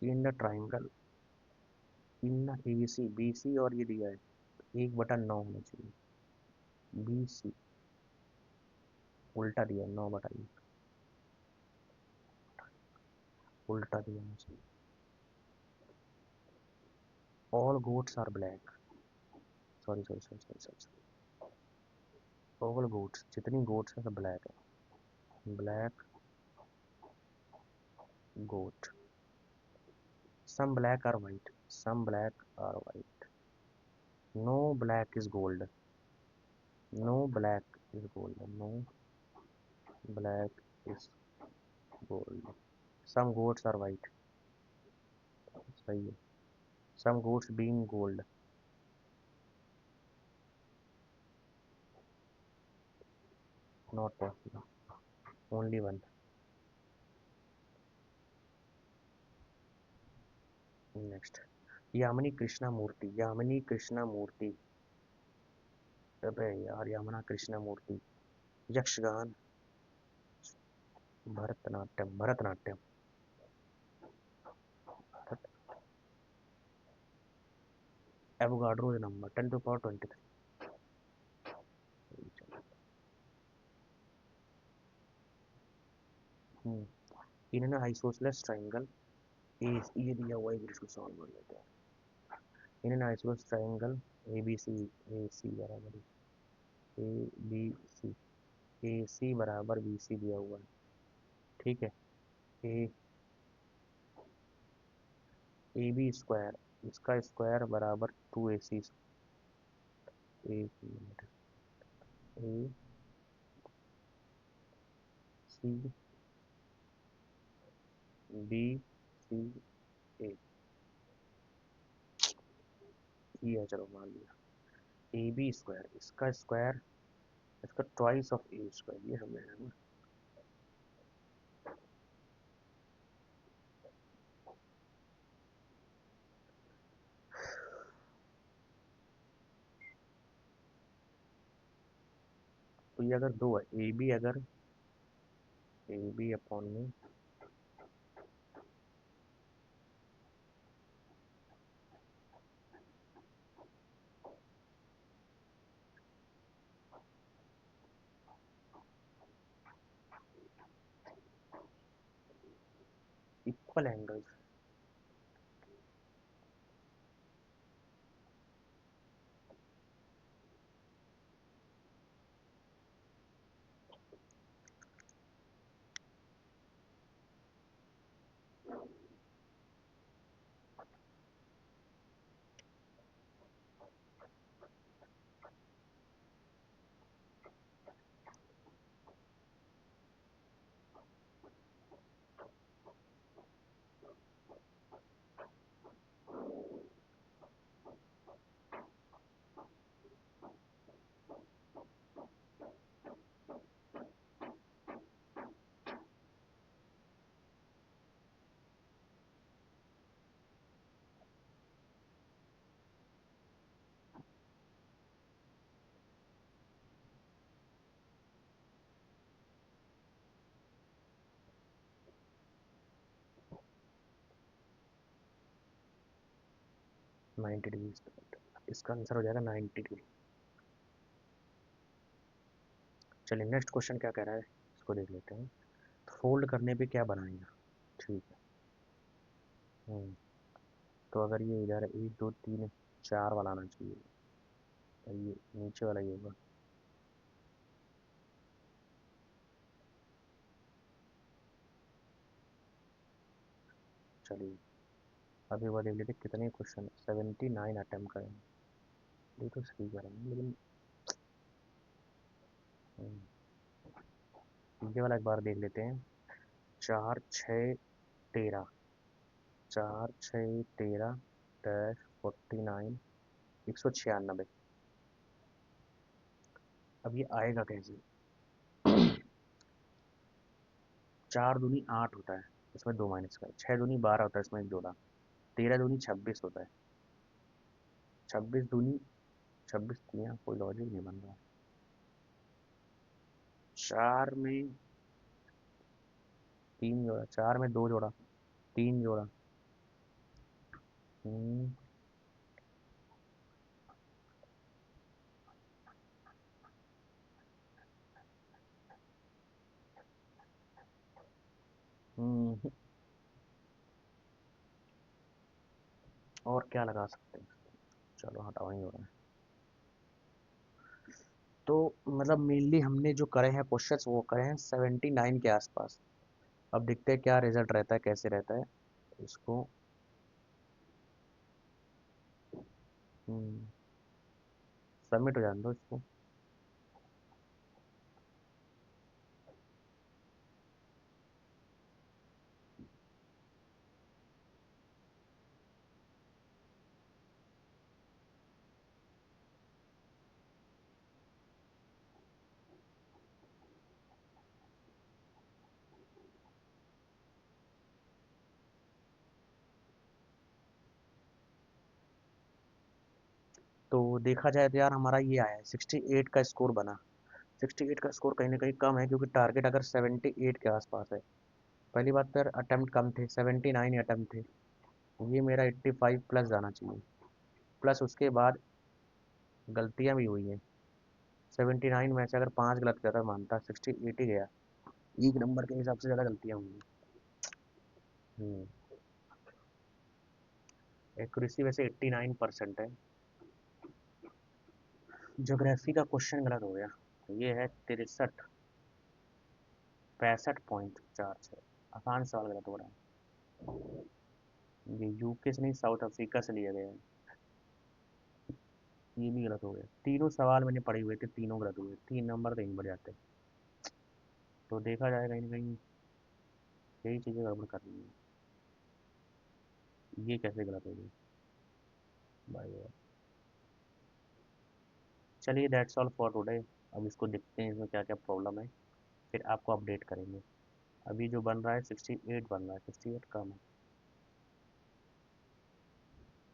in the triangle in ABC BC और ये दिया है 1/9 होना चाहिए। बीसी उल्टा दिया 9/1 उल्टा दिया मुझे। All goats are black. Sorry sorry sorry sorry sorry. All goats जितनी गोट्स है सब ब्लैक है। Black goat. Some black are white. Some black are white. No black is gold. No black is gold. No black is gold. Some goats are white. सही है। Some goats being gold. Not possible. Only one. Next. Yamini Krishna Murthy. Yamini Krishna Murthy. अबे यार Yamini Krishna Murthy. Yakshagana. Bharatanatyam. Bharatanatyam. Bharat. Avogadro number 10 to the power 23। In an isosceles triangle ये दिया हुआ है इसको सॉल्व कर लेते हैं। In an isosceles triangle A B C. A C बराबर A B C. A C बराबर बी सी दिया हुआ है। ठीक है। ए ए बी स्क्वायर इसका स्क्वायर बराबर 2 AC। ए ए सी बी सी ए ये है चलो मान लिया। ए बी स्क्वायर इसका स्क्वायर इसका ट्वाइस ऑफ ए स्क्वायर ये हमें है ना। तो ये अगर दो है ए बी अपॉन में इक्वल एंगल्स। Ninety degree. इसका आंसर हो जाएगा 90 डिग्री। चलिए नेक्स्ट क्वेश्चन क्या कह रहा है इसको देख लेते हैं। फोल्ड करने पे क्या बनाएगा। ठीक है। तो अगर ये इधर 1 2 3 4 वाला आना चाहिए और ये नीचे वाला ये होगा। चलिए अभी वो देख लेते कितने क्वेश्चन 79 अटेम्प्ट करेंगे। ये तो सही करेंगे लेकिन ये वाला एक बार देख लेते हैं। चार छः तेरह, 4 6 13 डैश 49, 196। अब ये आएगा कैसे? 4 दूनी 8 होता है, इसमें 2 माइनस का, 6 दूनी 12 होता है, इसमें एक जोड़ा, 13 दूनी 26 होता है, 26 दूनी 26 तियाँ, कोई लॉजिक नहीं बन रहा। 4 में 3 जोड़ा, 4 में 2 जोड़ा, 3 जोड़ा। हम्म, हम्म, और क्या लगा सकते हैं? चलो हटाओ, ही हो रहा है। तो मतलब मेनली हमने जो करे हैं क्वेश्चंस वो करे हैं 79 के आसपास। अब देखते हैं क्या रिजल्ट रहता है, कैसे रहता है इसको। सबमिट हो जाने दो इसको। तो देखा जाए तो यार हमारा ये आया है 68 का स्कोर बना। 68 का स्कोर कहीं ना कहीं कम है, क्योंकि टारगेट अगर 78 के आसपास है। पहली बात तो यार अटेम्प्ट कम थे, 79 अटेम्प्ट थे। ये मेरा 85 प्लस जाना चाहिए। प्लस उसके बाद गलतियां भी हुई हैं। 79 में से अगर 5 गलत करता मानता, 68 ही गया। एक नंबर के हिसाब से ज़्यादा गलतियां हुई हैं। एक्यूरेसी वैसे 89% है। ज्योग्राफी का क्वेश्चन गलत हो गया। ये है 63, 65.46। आसान सवाल गलत हो रहा है। ये यूके से नहीं, साउथ अफ्रीका से लिया गया है। ये भी गलत हो गया। तीनों सवाल मैंने पढ़े हुए थे, तीनों गलत हुए, 3 नंबर कहीं बढ़ जाते। तो देखा जाए कहीं ना कहीं यही चीज़ें गड़बड़ कर रही हैं। ये कैसे गलत हो गई भाई? चलिए दैट्स ऑल फॉर टुडे। अब इसको देखते हैं इसमें क्या क्या प्रॉब्लम है, फिर आपको अपडेट करेंगे। अभी जो बन रहा है 68 बन रहा है, 68 कम है।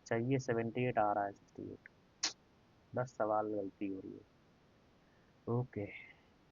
चाहिए 78 आ रहा है, 68। 10 सवाल गलती हो रही है। ओके।